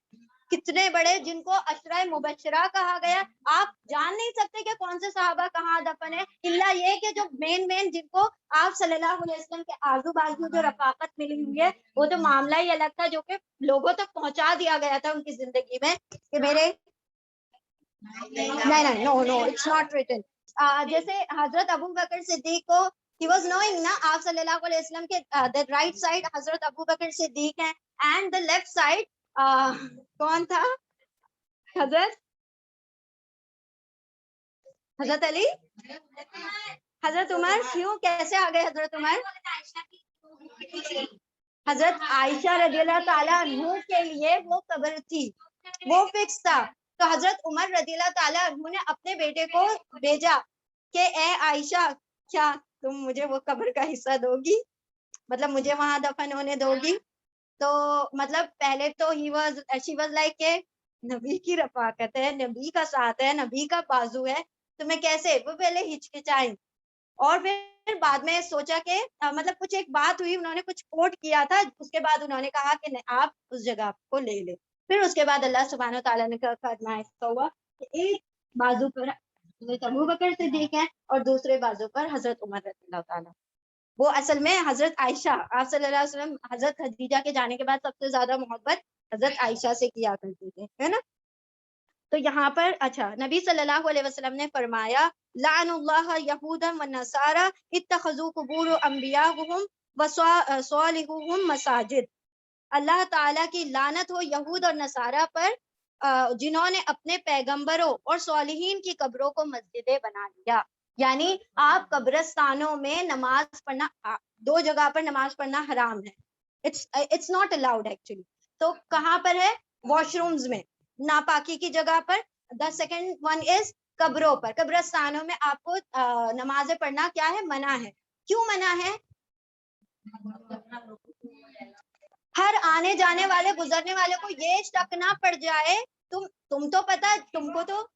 کتنے بڑے، جن کو عشرہ مبشرہ کہا گیا، آپ جان نہیں سکتے کہ کون سے صحابہ کہاں دفن ہے، الا یہ کہ جو مین جن کو آپ صلی اللہ علیہ وسلم کے آزو بازو جو رفاقت ملی ہوئی ہے، وہ تو معاملہ ہی الگ تھا، جو کہ لوگوں تک پہنچا دیا گیا تھا ان کی زندگی میں کہ میرے نہیں نو اٹس ناٹ ریٹن. جیسے حضرت ابو بکر صدیق کو he was knowing نا، آپ صلی اللہ علیہ وسلم کے the right side حضرت ابو بکر صدیق ہیں and the left side کون تھا، حضرت علی، حضرت عمر. کیوں کیسے آ گئے حضرت عمر؟ حضرت عائشہ رضی اللہ تعالیٰ عنہ کے لیے وہ قبر تھی، وہ فکس تھا، تو حضرت عمر رضی اللہ تعالیٰ عنہ نے اپنے بیٹے کو بھیجا کہ اے عائشہ، کیا تم مجھے وہ قبر کا حصہ دو گی، مطلب مجھے وہاں دفن ہونے دو گی؟ تو مطلب پہلے تو she was like کہ نبی کی رفاقت ہے، نبی کا ساتھ ہے، نبی کا بازو ہے، تو میں کیسے، وہ پہلے ہچکچائیں، اور پھر بعد میں سوچا کہ مطلب کچھ ایک بات ہوئی، انہوں نے کچھ کوٹ کیا تھا، اس کے بعد انہوں نے کہا کہ آپ اس جگہ کو لے لیں. پھر اس کے بعد اللہ سبحانہ وتعالیٰ نے فرمایا ایسا ہوا کہ ایک بازو پر حضرت ابو بکر صدیق ہیں اور دوسرے بازو پر حضرت عمر رضی اللہ تعالیٰ. وہ اصل میں حضرت عائشہ، آپ صلی اللہ علیہ وسلم حضرت خدیجہ کے جانے کے بعد سب سے زیادہ محبت حضرت عائشہ سے کیا کرتے تھے، ہے نا. تو یہاں پر اچھا نبی صلی اللہ علیہ وسلم نے فرمایا لعن اللہ یہودا والنصارى اتخذوا قبور انبیاءهم وصالحهم مساجد. اللہ تعالیٰ کی لعنت ہو یہود اور نصارہ پر جنہوں نے اپنے پیغمبروں اور صالحین کی قبروں کو مسجدیں بنا لیا. یعنی آپ قبرستانوں میں نماز پڑھنا، دو جگہ پر نماز پڑھنا حرام ہے، it's not allowed actually. تو کہاں پر ہے؟ واش رومز میں، ناپاکی کی جگہ پر. the second one is قبروں پر، قبرستانوں میں آپ کو نمازیں پڑھنا کیا ہے؟ منع ہے. کیوں منع ہے؟ ہر آنے جانے والے گزرنے والے کو یہ شک نہ پڑ جائے، تم تو پتا، تم کو تو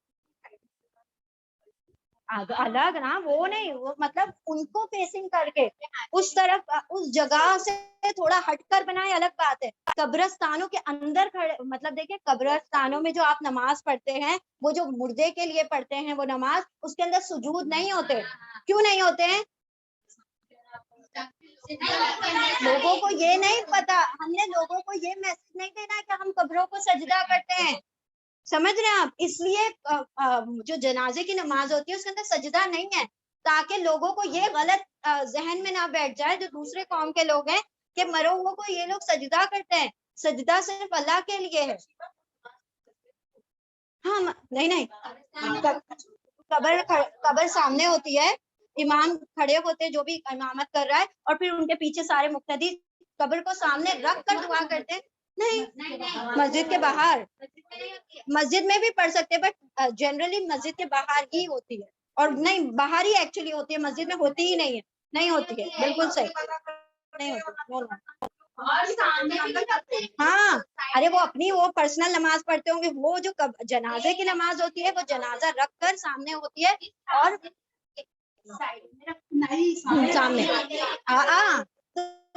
الگ نا، وہ نہیں، وہ مطلب ان کو فیسنگ کر کے اس طرف اس جگہ سے تھوڑا ہٹ کر بنائے، الگ بات ہے. قبرستانوں کے اندر کھڑے، مطلب دیکھیں قبرستانوں میں جو آپ نماز پڑھتے ہیں، وہ جو مردے کے لیے پڑھتے ہیں وہ نماز، اس کے اندر سجود نہیں ہوتے. کیوں نہیں ہوتے ہیں؟ لوگوں کو یہ نہیں پتا، ہم نے لوگوں کو یہ میسج نہیں دینا کہ ہم قبروں کو سجدہ کرتے ہیں، سمجھ رہے ہیں آپ؟ اس لیے جو جنازے کی نماز ہوتی ہے اس کے اندر سجدہ نہیں ہے، تاکہ لوگوں کو یہ غلط ذہن میں نہ بیٹھ جائے جو دوسرے قوم کے لوگ ہیں کہ مرو ہو کو یہ لوگ سجدہ کرتے ہیں. سجدہ صرف اللہ کے لیے ہے. ہاں نہیں قبر سامنے ہوتی ہے، امام کھڑے ہوتے جو بھی امامت کر رہا ہے، اور پھر ان کے پیچھے سارے مقتدی قبر کو سامنے رکھ کر دعا کرتے ہیں. نہیں، مسجد کے باہر، مسجد میں بھی پڑھ سکتے، بٹ جنرلی مسجد کے باہر ہی ہوتی ہے، اور نہیں باہر ہی ایکچولی ہوتی ہے، مسجد میں ہوتی ہی نہیں ہے. نہیں ہوتی ہے، بالکل صحیح نہیں ہوتی. ہاں ارے وہ اپنی وہ پرسنل نماز پڑھتے ہوں گے، وہ جو جنازے کی نماز ہوتی ہے وہ جنازہ رکھ کر سامنے ہوتی ہے، اور سامنے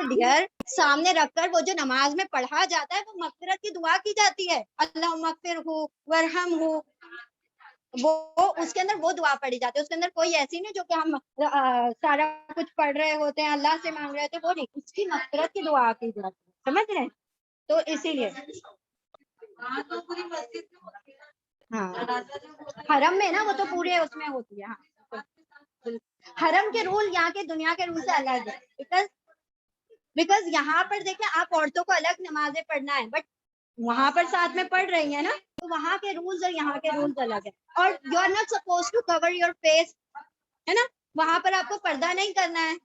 ڈیئر سامنے رکھ کر وہ جو نماز میں پڑھا جاتا ہے وہ مغفرت کی دعا کی جاتی ہے، اللہم اغفرہ ورحمہ، وہ اس کے اندر وہ دعا پڑھی جاتی ہے. اس کے اندر کوئی ایسی نہیں جو کہ ہم سارا کچھ پڑھ رہے ہوتے ہیں، اللہ سے مانگ رہے ہوتے، وہ نہیں، اس کی مغفرت کی دعا کی جاتی ہے، سمجھ رہے ہیں؟ تو اسی لیے ہاں حرم میں نا، وہ تو پورے اس میں ہوتی ہے. ہاں حرم کے رول یہاں کے دنیا کے رول سے الگ ہے، بیکاز بیکاز یہاں پر دیکھیں آپ عورتوں کو الگ نمازیں پڑھنا ہے, بٹ وہاں پر ساتھ میں پڑھ رہی ہیں نا, تو وہاں کے رولز اور یہاں کے رولز الگ ہیں. اور you are not suppose to cover your face, ہے نا, وہاں پر آپ کو پردہ نہیں کرنا ہے,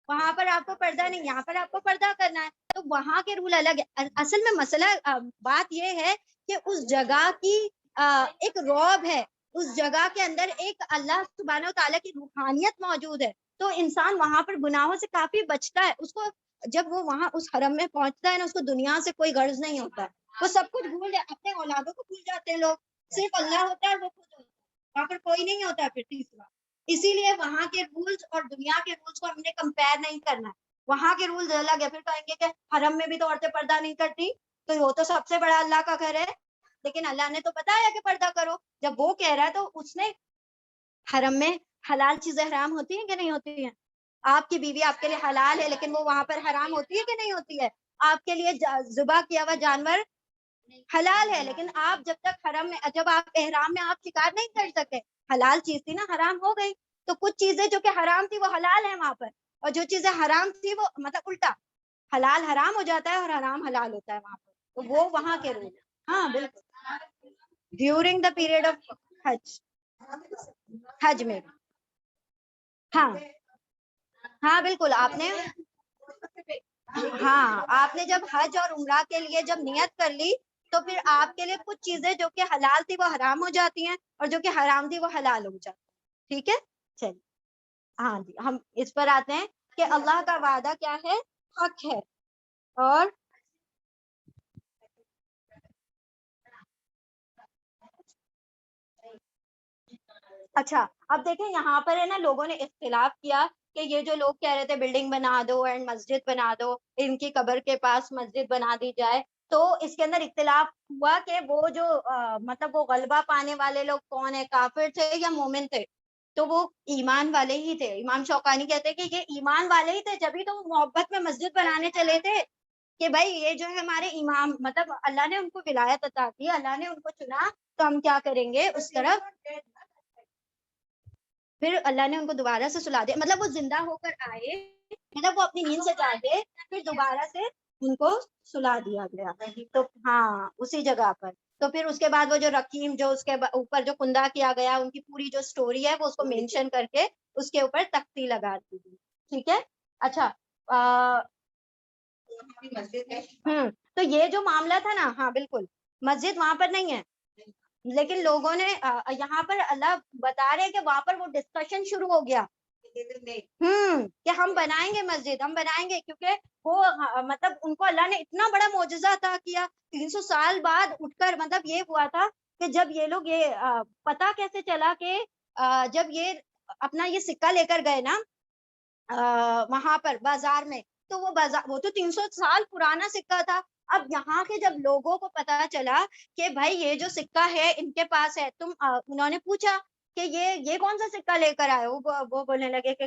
وہاں پر آپ کو پردہ نہیں, یہاں پر آپ کو پردہ کرنا ہے. تو وہاں کے رول الگ ہے. اصل میں مسئلہ بات یہ ہے کہ اس جگہ کی ایک رعب ہے, اس جگہ کے اندر ایک اللہ سبحانہ و تعالیٰ کی روحانیت موجود ہے. تو انسان وہاں پر گناہوں سے کافی بچتا ہے. اس کو جب وہ وہاں اس حرم میں پہنچتا ہے نا, اس کو دنیا سے کوئی غرض نہیں ہوتا ہے, وہ سب کچھ بھول جائے, اپنے اولادوں کو بھول جاتے ہیں لوگ, صرف اللہ ہوتا ہے, وہ خود ہوتا ہے, وہاں پر کوئی نہیں ہوتا پھر تیسرا. اسی لیے وہاں کے رولز اور دنیا کے رولز کو ہم نے کمپیئر نہیں کرنا ہے. وہاں کے رولز الگ ہے. پھر کہیں گے کہ حرم میں بھی تو عورتیں پردہ نہیں کرتی, تو وہ تو سب سے بڑا اللہ کا گھر ہے, لیکن اللہ نے تو بتایا کہ پردہ کرو. جب وہ کہہ رہا ہے تو اس نے, حرم میں حلال چیزیں حرام ہوتی ہیں کہ نہیں ہوتی ہیں؟ آپ کی بیوی آپ کے لیے حلال ہے, لیکن وہ وہاں پر حرام ہوتی ہے کہ نہیں ہوتی ہے؟ آپ کے لیے ذبح کیا ہوا جانور حلال ہے, لیکن آپ جب تک حرم میں, جب آپ احرام میں آپ شکار نہیں کر سکے, حلال چیز تھی نا, حرام ہو گئی. تو کچھ چیزیں جو کہ حرام تھی وہ حلال ہے وہاں پر, اور جو چیزیں حرام تھی وہ مطلب الٹا, حلال حرام ہو جاتا ہے اور حرام حلال ہوتا ہے وہاں پر. تو وہ وہاں کے رول. ہاں بالکل, ڈیورنگ دا پیریڈ آف حج, حج میں. ہاں ہاں بالکل, آپ نے, ہاں آپ نے جب حج اور عمرہ کے لیے جب نیت کر لی, تو پھر آپ کے لیے کچھ چیزیں جو کہ حلال تھی وہ حرام ہو جاتی ہیں, اور جو کہ حرام تھی وہ حلال ہو جاتی. ٹھیک ہے, چلیے. ہاں جی, ہم اس پر آتے ہیں کہ اللہ کا وعدہ کیا ہے, حق ہے. اور اچھا, اب دیکھیں یہاں پر ہے نا, لوگوں نے اختلاف کیا کہ یہ جو لوگ کہہ رہے تھے بلڈنگ بنا دو اینڈ مسجد بنا دو, ان کی قبر کے پاس مسجد بنا دی جائے, تو اس کے اندر اختلاف ہوا کہ وہ جو مطلب وہ غلبہ پانے والے لوگ کون ہے, کافر تھے یا مومن تھے؟ تو وہ ایمان والے ہی تھے. امام شوکانی کہتے ہیں کہ یہ ایمان والے ہی تھے, جبھی تو وہ محبت میں مسجد بنانے چلے تھے, کہ بھائی یہ جو ہے ہمارے امام, مطلب اللہ نے ان کو ولایت عطا کی, اللہ نے ان کو چنا, تو ہم کیا کریں گے اس طرف. پھر اللہ نے ان کو دوبارہ سے سلا دیا, مطلب وہ زندہ ہو کر آئے, مطلب وہ اپنی نیند سے جاگے, پھر دوبارہ سے ان کو سلا دیا گیا. تو ہاں اسی جگہ پر, تو پھر اس کے بعد وہ جو رقیم, جو اس کے اوپر جو کندہ کیا گیا, ان کی پوری جو سٹوری ہے وہ اس کو مینشن کر کے اس کے اوپر تختی لگا دی. ٹھیک ہے, اچھا. تو یہ جو معاملہ تھا نا, ہاں بالکل, مسجد وہاں پر نہیں ہے, لیکن لوگوں نے یہاں پر اللہ بتا رہے کہ وہاں پر وہ ڈسکشن شروع ہو گیا کہ ہم بنائیں گے مسجد, ہم بنائیں گے, کیونکہ وہ مطلب ان کو اللہ نے اتنا بڑا معجزہ عطا کیا. 300 سال بعد اٹھ کر, مطلب یہ ہوا تھا کہ جب یہ لوگ, یہ پتا کیسے چلا کہ جب یہ اپنا یہ سکہ لے کر گئے نا وہاں پر بازار میں, تو وہ تو 300 سال پرانا سکہ تھا. اب یہاں کے جب لوگوں کو پتا چلا کہ بھائی یہ جو سکہ ہے ان کے پاس ہے, انہوں نے پوچھا کہ یہ کون سا سکہ لے کر آئے ہو, وہ بولنے لگے کہ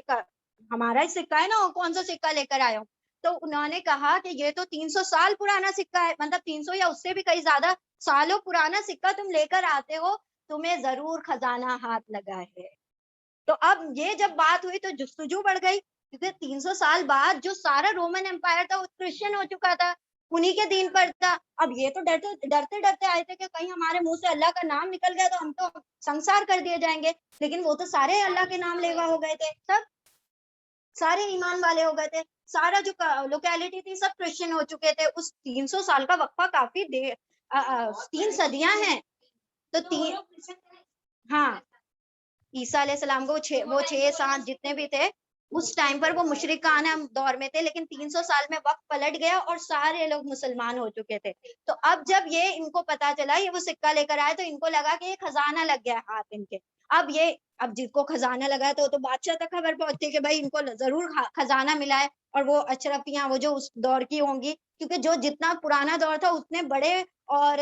ہمارا ہی سکہ ہے نا, کون سا سکہ لے کر آئے ہو. تو انہوں نے کہا کہ یہ تو 300 سال پرانا سکہ ہے, مطلب 300 یا اس سے بھی کئی زیادہ سالوں پرانا سکہ تم لے کر آتے ہو, تمہیں ضرور خزانہ ہاتھ لگا ہے. تو اب یہ جب بات ہوئی تو جستجو بڑھ گئی, کیونکہ 300 سال بعد جو سارا رومن امپائر تھا وہ کرسچن ہو چکا تھا, انہی کے دین پر تھا. اب یہ تو ڈرتے ڈرتے آئے تھے کہ کہیں ہمارے منہ سے اللہ کا نام نکل گیا تو ہم تو سنسار کر دیے جائیں گے, لیکن وہ تو سارے اللہ کے نام لیوا ہو گئے تھے, سب سارے ایمان والے ہو گئے تھے, سارا جو لوکیلٹی تھی سب کرسچن ہو چکے تھے. اس 300 سال کا وقفہ کافی 3 صدیاں ہیں. تو ہاں, عیسیٰ علیہ السلام کو وہ 6 7 جتنے بھی تھے اس ٹائم پر وہ مشرکانہ دور میں تھے, لیکن 300 سال میں وقت پلٹ گیا اور سارے لوگ مسلمان ہو چکے تھے. تو اب جب یہ ان کو پتا چلا, یہ وہ سکہ لے کر آئے, تو ان کو لگا کہ یہ خزانہ لگ گیا ہاتھ ان کے. اب جس کو خزانہ لگا ہے تو بادشاہ تک خبر پہنچتی کہ بھائی ان کو ضرور خزانہ ملا ہے, اور وہ اشرفیاں وہ جو اس دور کی ہوں گی, کیونکہ جو جتنا پرانا دور تھا اتنے بڑے اور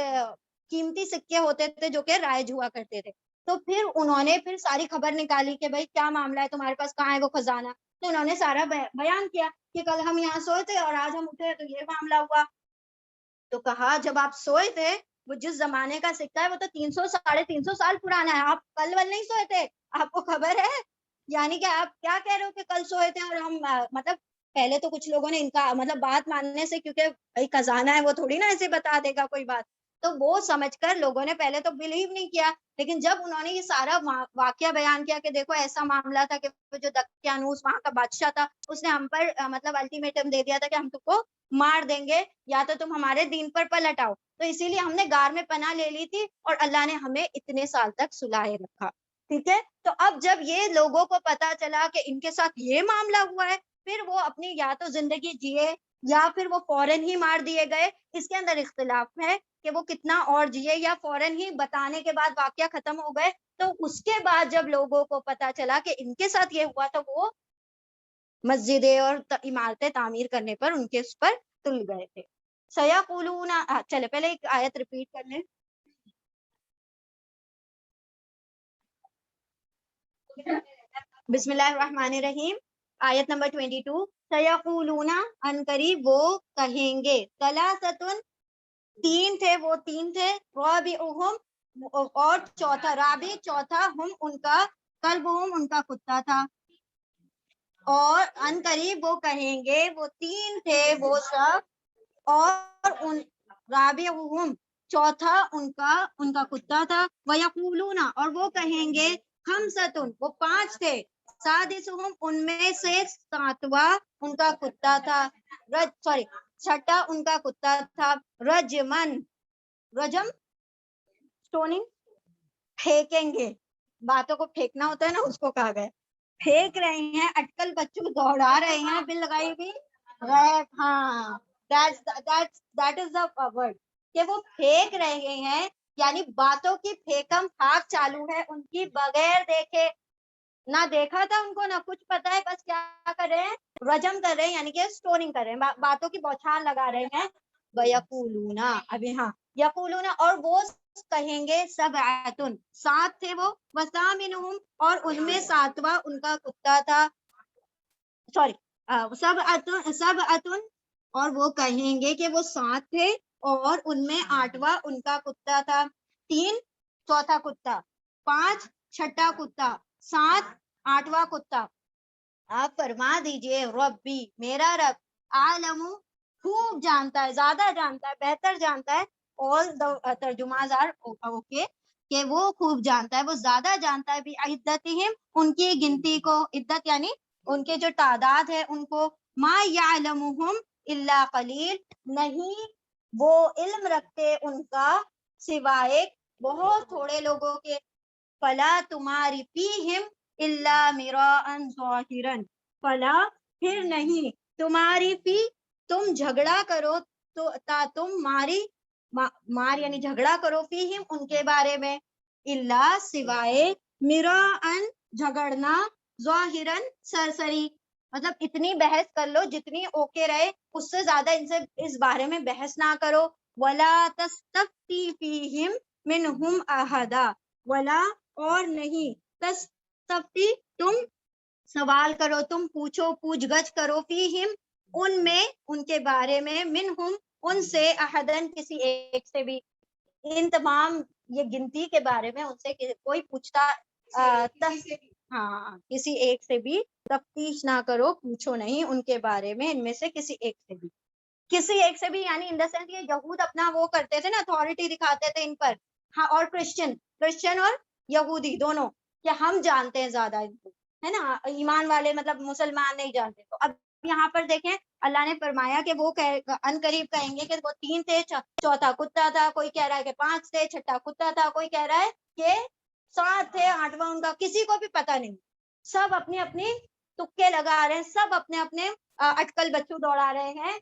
قیمتی سکے ہوتے تھے جو کہ رائج ہوا کرتے تھے. تو پھر انہوں نے پھر ساری خبر نکالی کہ بھائی کیا معاملہ ہے, تمہارے پاس کہاں ہے وہ خزانہ. تو انہوں نے سارا بیان کیا کہ کل ہم یہاں سوئے تھے اور آج ہم اٹھے تو یہ معاملہ ہوا. تو کہا جب آپ سوئے تھے, وہ جس زمانے کا سکہ ہے وہ تو 300 350 سال پرانا ہے, آپ کل ول نہیں سوئے تھے, آپ کو خبر ہے. یعنی کہ آپ کیا کہہ رہے ہو کہ کل سوئے تھے اور ہم مطلب پہلے تو کچھ لوگوں نے ان کا مطلب بات ماننے سے، کیونکہ بھائی خزانہ ہے وہ تھوڑی نا ایسے بتا دے گا کوئی بات، تو وہ سمجھ کر لوگوں نے پہلے تو بلیو نہیں کیا. لیکن جب انہوں نے یہ سارا واقعہ بیان کیا کہ دیکھو ایسا معاملہ تھا کہ جو دقیانوس وہاں کا بادشاہ تھا اس نے ہم پر مطلب الٹیمیٹم دے دیا تھا کہ ہم تم کو مار دیں گے یا تو تم ہمارے دین پر پلٹ آؤ، تو اسی لیے ہم نے غار میں پناہ لے لی تھی اور اللہ نے ہمیں اتنے سال تک سلائے رکھا. ٹھیک ہے، تو اب جب یہ لوگوں کو پتا چلا کہ ان کے ساتھ یہ معاملہ ہوا ہے، پھر وہ اپنی یا تو زندگی جیے یا پھر وہ فوراً ہی مار دیے گئے. اس کے اندر اختلاف ہے کہ وہ کتنا اور جیے یا فوراً ہی بتانے کے بعد واقعہ ختم ہو گئے. تو اس کے بعد جب لوگوں کو پتا چلا کہ ان کے ساتھ یہ ہوا تو وہ مسجدیں اور عمارتیں تعمیر کرنے پر ان کے اس پر تل گئے تھے. سیقولون، چلے پہلے ایک آیت ریپیٹ کر لیں. بسم اللہ الرحمن الرحیم، آیت نمبر 22. سیقولون، ان قریب وہ کہیں گے، ثلاثۃ، تین تھے، وہ تین تھے، رابعہم، اور چوتھا، رابع چوتھا، ہم ان کا، کلبہم ان کا کتا تھا. اور ان قریب وہ کہیں گے، وہ تین تھے وہ سب، اور ان رابعہم چوتھا ان کا کتا تھا. ویقولون، اور وہ کہیں گے، خمسۃ، وہ پانچ تھے، سادسہم ان میں سے ساتواں ان کا کتا تھا، چھٹا ان کا کتا تھا، رجمن، رجم سٹوننگ، پھینکیں گے، باتوں کو پھینکنا ہوتا ہے نا، اس کو کہا گیا. پھینک رہے ہیں، اٹکل بچوں کو دوڑا رہے ہیں، بل لگائی بھی ریپ. ہاں، that is the word، کہ وہ پھینک رہے ہیں، یعنی باتوں کی پھینکم پھاک چالو ہے ان کی، بغیر دیکھے، نہ دیکھا تھا ان کو نہ کچھ پتا ہے، بس کیا کر رہے ہیں، رجم کر رہے ہیں، یعنی کہ سٹوننگ کر رہے ہیں، باتوں کی بوچھار لگا رہے ہیں. وَيَقُولُونَ، ابھی ہاں، یقولون، اور وہ کہیں گے، سبعۃ، سات تھے وہ، وثامنہم، اور ان میں ساتواں ان کا کتا تھا، سوری، سبعۃ، اور وہ کہیں گے کہ وہ سات تھے اور ان میں آٹھواں ان کا کتا تھا. تین چوتھا کتا، پانچ چھٹا کتا، سات آٹھواں کتا. آپ فرما دیجئے، ربی، میرا رب، عالم، خوب جانتا ہے، زیادہ جانتا ہے، بہتر جانتا ہے. all the ترجمہs are okay، کہ وہ خوب جانتا ہے، وہ زیادہ جانتا ہے، بعدتہم، ان کی گنتی کو، عدت یعنی ان کے جو تعداد ہے ان کو، ما یعلمہم الا قلیل، نہیں وہ علم رکھتے ان کا سوائے بہت تھوڑے لوگوں کے. فلا تماری فیہم الا مراء ظاہرا، فلا، پھر نہیں، تمہاری فی، تم جھگڑا کرو، تو تم مار یعنی جھگڑا کرو، فیہم ان کے بارے میں، الا سوائے، مراء جھگڑنا، ظاہرا سرسری، مطلب اتنی بحث کر لو جتنی اوکے رہے، اس سے زیادہ ان سے اس بارے میں بحث نہ کرو. ولا تستفتی فیہم منہم احدا، ولا، اور نہیں، تستفتی، تم سوال کرو، تم پوچھو، پوچھ گچھ کرو، فیہم ان میں، ان کے بارے میں، منہم ان سے، احدن کسی ایک سے بھی. ان تمام یہ گنتی کے بارے میں ان سے کوئی پوچھتا، ہاں، کسی ایک سے بھی تفتیش نہ کرو، پوچھو نہیں ان کے بارے میں، ان میں سے کسی ایک سے بھی. کسی ایک سے بھی یعنی ان دا سینس یہ یہود اپنا وہ کرتے تھے نا، اتھارٹی دکھاتے تھے ان پر. ہاں، اور کرسچن اور یہودی دونوں، کہ ہم جانتے ہیں زیادہ ان کو، ہے نا، ایمان والے مطلب مسلمان نہیں جانتے. تو اب یہاں پر دیکھیں اللہ نے فرمایا کہ وہ ان قریب کہیں گے کہ وہ تین تھے، چوتھا کتا تھا، کوئی کہہ رہا ہے کہ پانچ تھے، چھٹا کتا تھا، کوئی کہہ رہا ہے کہ سات تھے، آٹھواں ان کا، کسی کو بھی پتہ نہیں. سب اپنی اپنی تکے لگا رہے ہیں، سب اپنے اپنے اٹکل بچوں دوڑا رہے ہیں.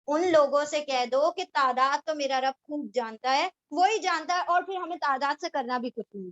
ان لوگوں سے کہہ دو کہ تعداد تو میرا رب خوب جانتا ہے، وہی جانتا ہے، اور پھر ہمیں تعداد سے کرنا بھی کچھ نہیں.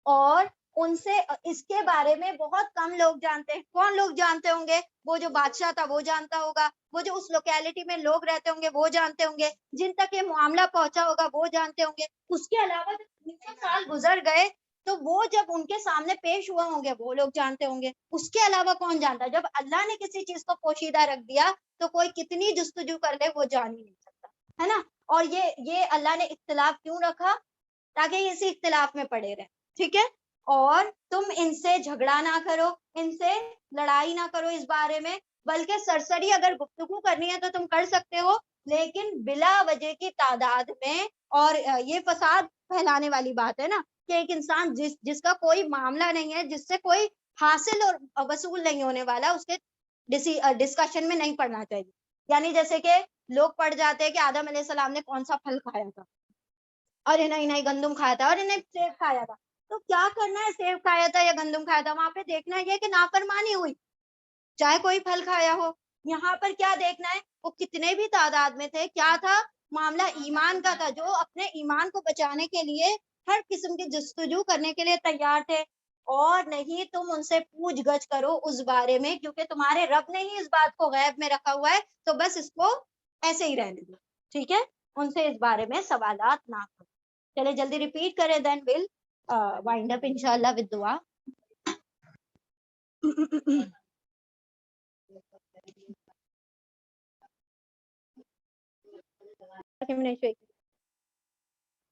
اور ان سے اس کے بارے میں بہت کم لوگ جانتے ہیں. کون لوگ جانتے ہوں گے؟ وہ جو بادشاہ تھا وہ جانتا ہوگا، وہ جو اس لوکیلٹی میں لوگ رہتے ہوں گے وہ جانتے ہوں گے، جن تک یہ معاملہ پہنچا ہوگا وہ جانتے ہوں گے. اس کے علاوہ جب 300 سال گزر گئے تو وہ جب ان کے سامنے پیش ہوا ہوں گے وہ لوگ جانتے ہوں گے. اس کے علاوہ کون جانتا ہے؟ جب اللہ نے کسی چیز کو پوشیدہ رکھ دیا تو کوئی کتنی جستجو کر لے وہ جان ہی نہیں سکتا، ہے نا. اور یہ اللہ نے اختلاف کیوں رکھا؟ تاکہ یہ اسی اختلاف میں پڑے رہے. ٹھیک ہے، اور تم ان سے جھگڑا نہ کرو، ان سے لڑائی نہ کرو اس بارے میں. بلکہ سرسری اگر گفتگو کرنی ہے تو تم کر سکتے ہو، لیکن بلا وجہ کی تعداد میں، اور یہ فساد پھیلانے والی بات ہے نا کہ ایک انسان جس کا کوئی معاملہ نہیں ہے، جس سے کوئی حاصل اور وصول نہیں ہونے والا، اس کے ڈسکشن میں نہیں پڑنا چاہیے. یعنی جیسے کہ لوگ پڑھ جاتے ہیں کہ آدم علیہ السلام نے کون سا پھل کھایا تھا، اور انہیں گندم کھایا تھا، اور انہیں سیب کھایا تھا. تو کیا کرنا ہے، سیب کھایا تھا یا گندم کھایا تھا، وہاں پہ دیکھنا یہ کہ نافرمانی ہوئی، چاہے کوئی پھل کھایا ہو. یہاں پر کیا دیکھنا ہے، وہ کتنے بھی تعداد میں تھے، کیا تھا معاملہ ایمان کا تھا، جو اپنے ایمان کو بچانے کے لیے ہر قسم کی جستجو کرنے کے لیے تیار تھے. اور نہیں تم ان سے پوچھ گچھ کرو اس بارے میں، کیونکہ تمہارے رب نے ہی اس بات کو غیب میں رکھا ہوا ہے، تو بس اس کو ایسے ہی رہنے دو. ٹھیک ہے، ان سے اس بارے میں سوالات نہ کرو. چلے جلدی ریپیٹ کریں، دین ول وائنڈ اپ انشاءاللہ ود دعا.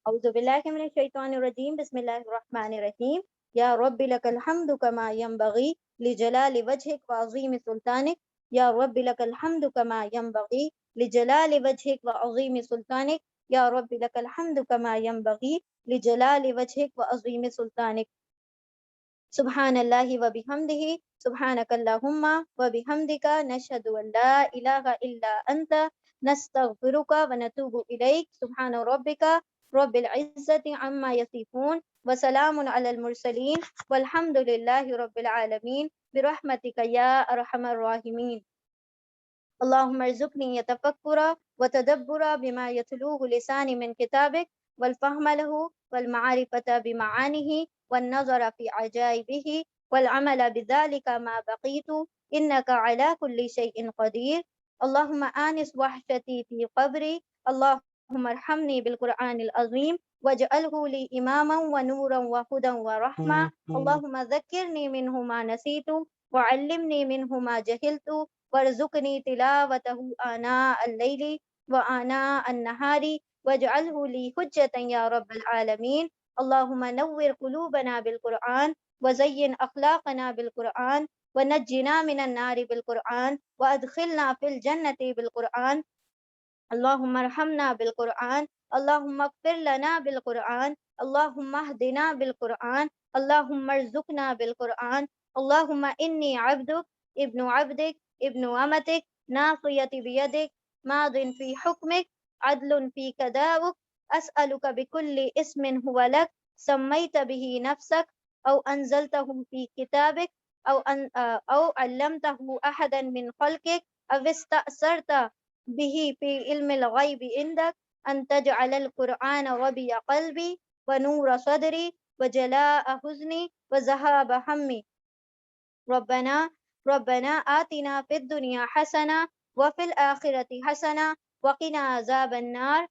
اعوذ باللہ من الشیطان الرجیم، بسم اللہ الرحمن الرحیم. یا رب لک الحمد کما ینبغی لجلال وجہک وعظیم سلطانک. یا رب لک الحمد کما ینبغی لجلال وجہک وعظیم سلطانک. یا رب لک الحمد کما ینبغی لجلال وجہک وعظیم سلطانک. سبحان اللہ وبحمدہ، سبحانک اللہم وبحمدک، نشہد ان لا الہ الا انت، نستغفرک ونتوب الیک. سبحان ربک رب العزت عما یصفون، وسلام علی المرسلین، والحمد للہ رب العالمین، برحمتک یا ارحم الراحمین. اللہم ارزقنی تفکر وتدبر بما یتلوہ لسانی من کتابک، والفہم لہ والمعرفة بمعانہ، والنظر في عجائبه، والعمل بذلك ما بقيت، إنك على كل شيء قدير. اللهم آنس وحشتي في قبري. اللهم ارحمني بالقرآن العظيم واجعله لي إماما ونورا وهدى ورحمة. اللهم ذكرني منه ما نسيت وعلمني منه ما جهلت، وارزقني تلاوته آناء الليل وآناء النهار، واجعله لي حجة يا رب العالمين. اللهم نور قلوبنا بالقرآن، وزين أخلاقنا بالقرآن، ونجنا من النار بالقرآن، وأدخلنا في الجنة بالقرآن. اللهم ارحمنا بالقرآن، اللهم اغفر لنا بالقرآن، اللهم اهدنا بالقرآن، اللهم ارزقنا بالقرآن. اللهم إني عبدك ابن عبدك ابن أمتك، ناصيتي بيدك، ماض في حكمك، عدل في قضاؤك. أسألك بكل اسم هو لك، سميت به نفسك، أو أنزلته في كتابك، أو علمته أحدا من خلقك، أو استأثرت به في علم الغيب عندك، أن تجعل القرآن ربيع قلبي ونور صدري وجلاء حزني وذهاب همي. ربنا آتنا في الدنيا حسنة وفي الآخرة حسنة وقنا عذاب النار.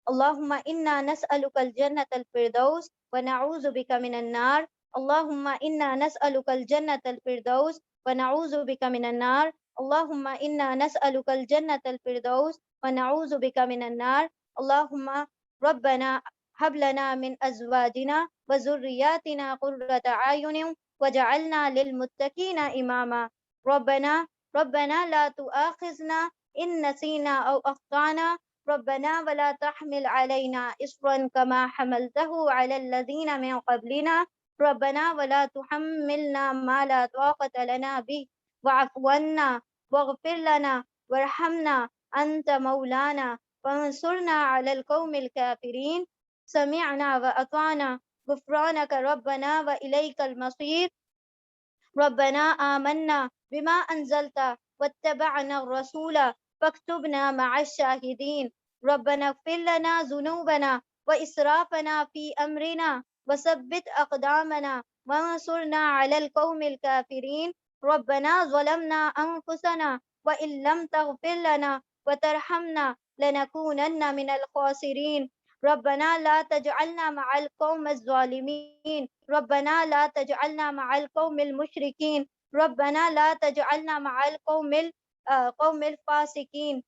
اللهم إنا نسألك الجنة الفردوس ونعوذ بك من النار. اللهم إنا نسألك الجنة الفردوس ونعوذ بك من النار. اللهم إنا نسألك الجنة الفردوس ونعوذ بك من النار. اللهم ربنا هب لنا من أزواجنا وذرياتنا قرة أعين وجعلنا للمتقين إماما. ربنا لا تؤاخذنا إن نسينا أو أخطأنا. ربنا ولا تحمل علينا إصرا كما حملته على الذين من قبلنا. ربنا ولا تحملنا ما لا طاقة لنا به، واعف عنا واغفر لنا وارحمنا، أنت مولانا فانصرنا على القوم الكافرين. سمعنا وأطعنا غفرانك ربنا وإليك المصير. ربنا آمنا بما أنزلت واتبعنا الرسول فاكتبنا مع الشاهدين. ربنا اغفر لنا ذنوبنا وإسرافنا في أمرنا وثبت أقدامنا وانصرنا على القوم الكافرين. ربنا ظلمنا أنفسنا وإن لم تغفر لنا وترحمنا لنكونن من الخاسرين. ربنا لا تجعلنا مع القوم الظالمين. ربنا لا تجعلنا مع القوم المشركين. ربنا لا تجعلنا مع قوم الفاسقين.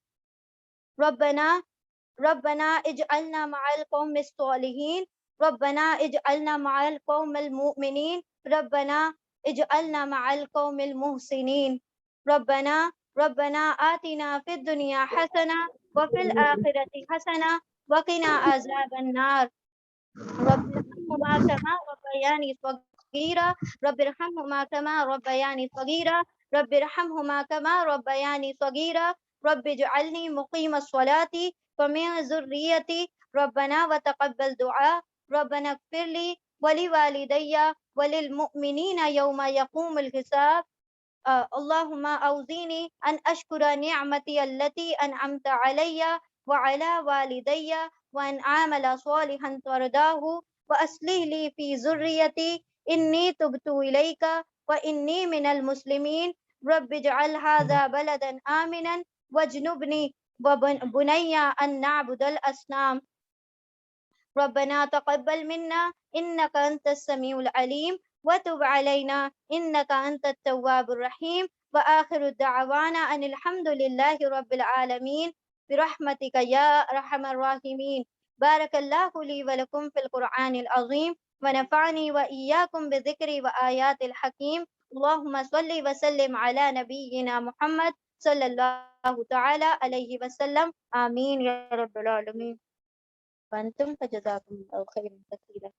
ربنا اجعلنا مع القوم الصالحين. ربنا اجعلنا مع القوم المؤمنين. ربنا اجعلنا مع القوم المحسنين. ربنا آتنا في الدنيا حسنة وفي الآخرة حسنة وقنا عذاب النار. رب ارحمهما كما ربياني صغيرا رب ارحمهما كما ربياني صغيرا رب ارحمهما كما ربياني صغيرا رب اجعلني مقيم الصلاة ومن ذريتي ربنا وتقبل دعاء ربنا اغفر لي ولوالدي وللمؤمنين يوم يقوم الحساب. اللهم أوزيني أن أشكر نعمتي التي أنعمت علي وعلى والدي وأن أعمل صالحا ترضاه وأصلح لي في ذريتي إني تبت إليك وإني من المسلمين. رب اجعل هذا بلدا آمنا واجنبني وبني أن نعبد الأصنام. ربنا تقبل منا إنك أنت السميع العليم وتب علينا إنك أنت التواب الرحيم. وآخر دعوانا أن الحمد لله رب العالمين برحمتك يا أرحم الراحمين. بارك الله لي ولكم في القرآن العظيم ونفعني وإياكم بذكري وآيات الحكيم. اللهم صل وسلم على نبينا محمد صلى الله تعالى عليه وسلم. آمين يا رب العالمين. وأنتم فجزاكم الله خيرا كثيرا.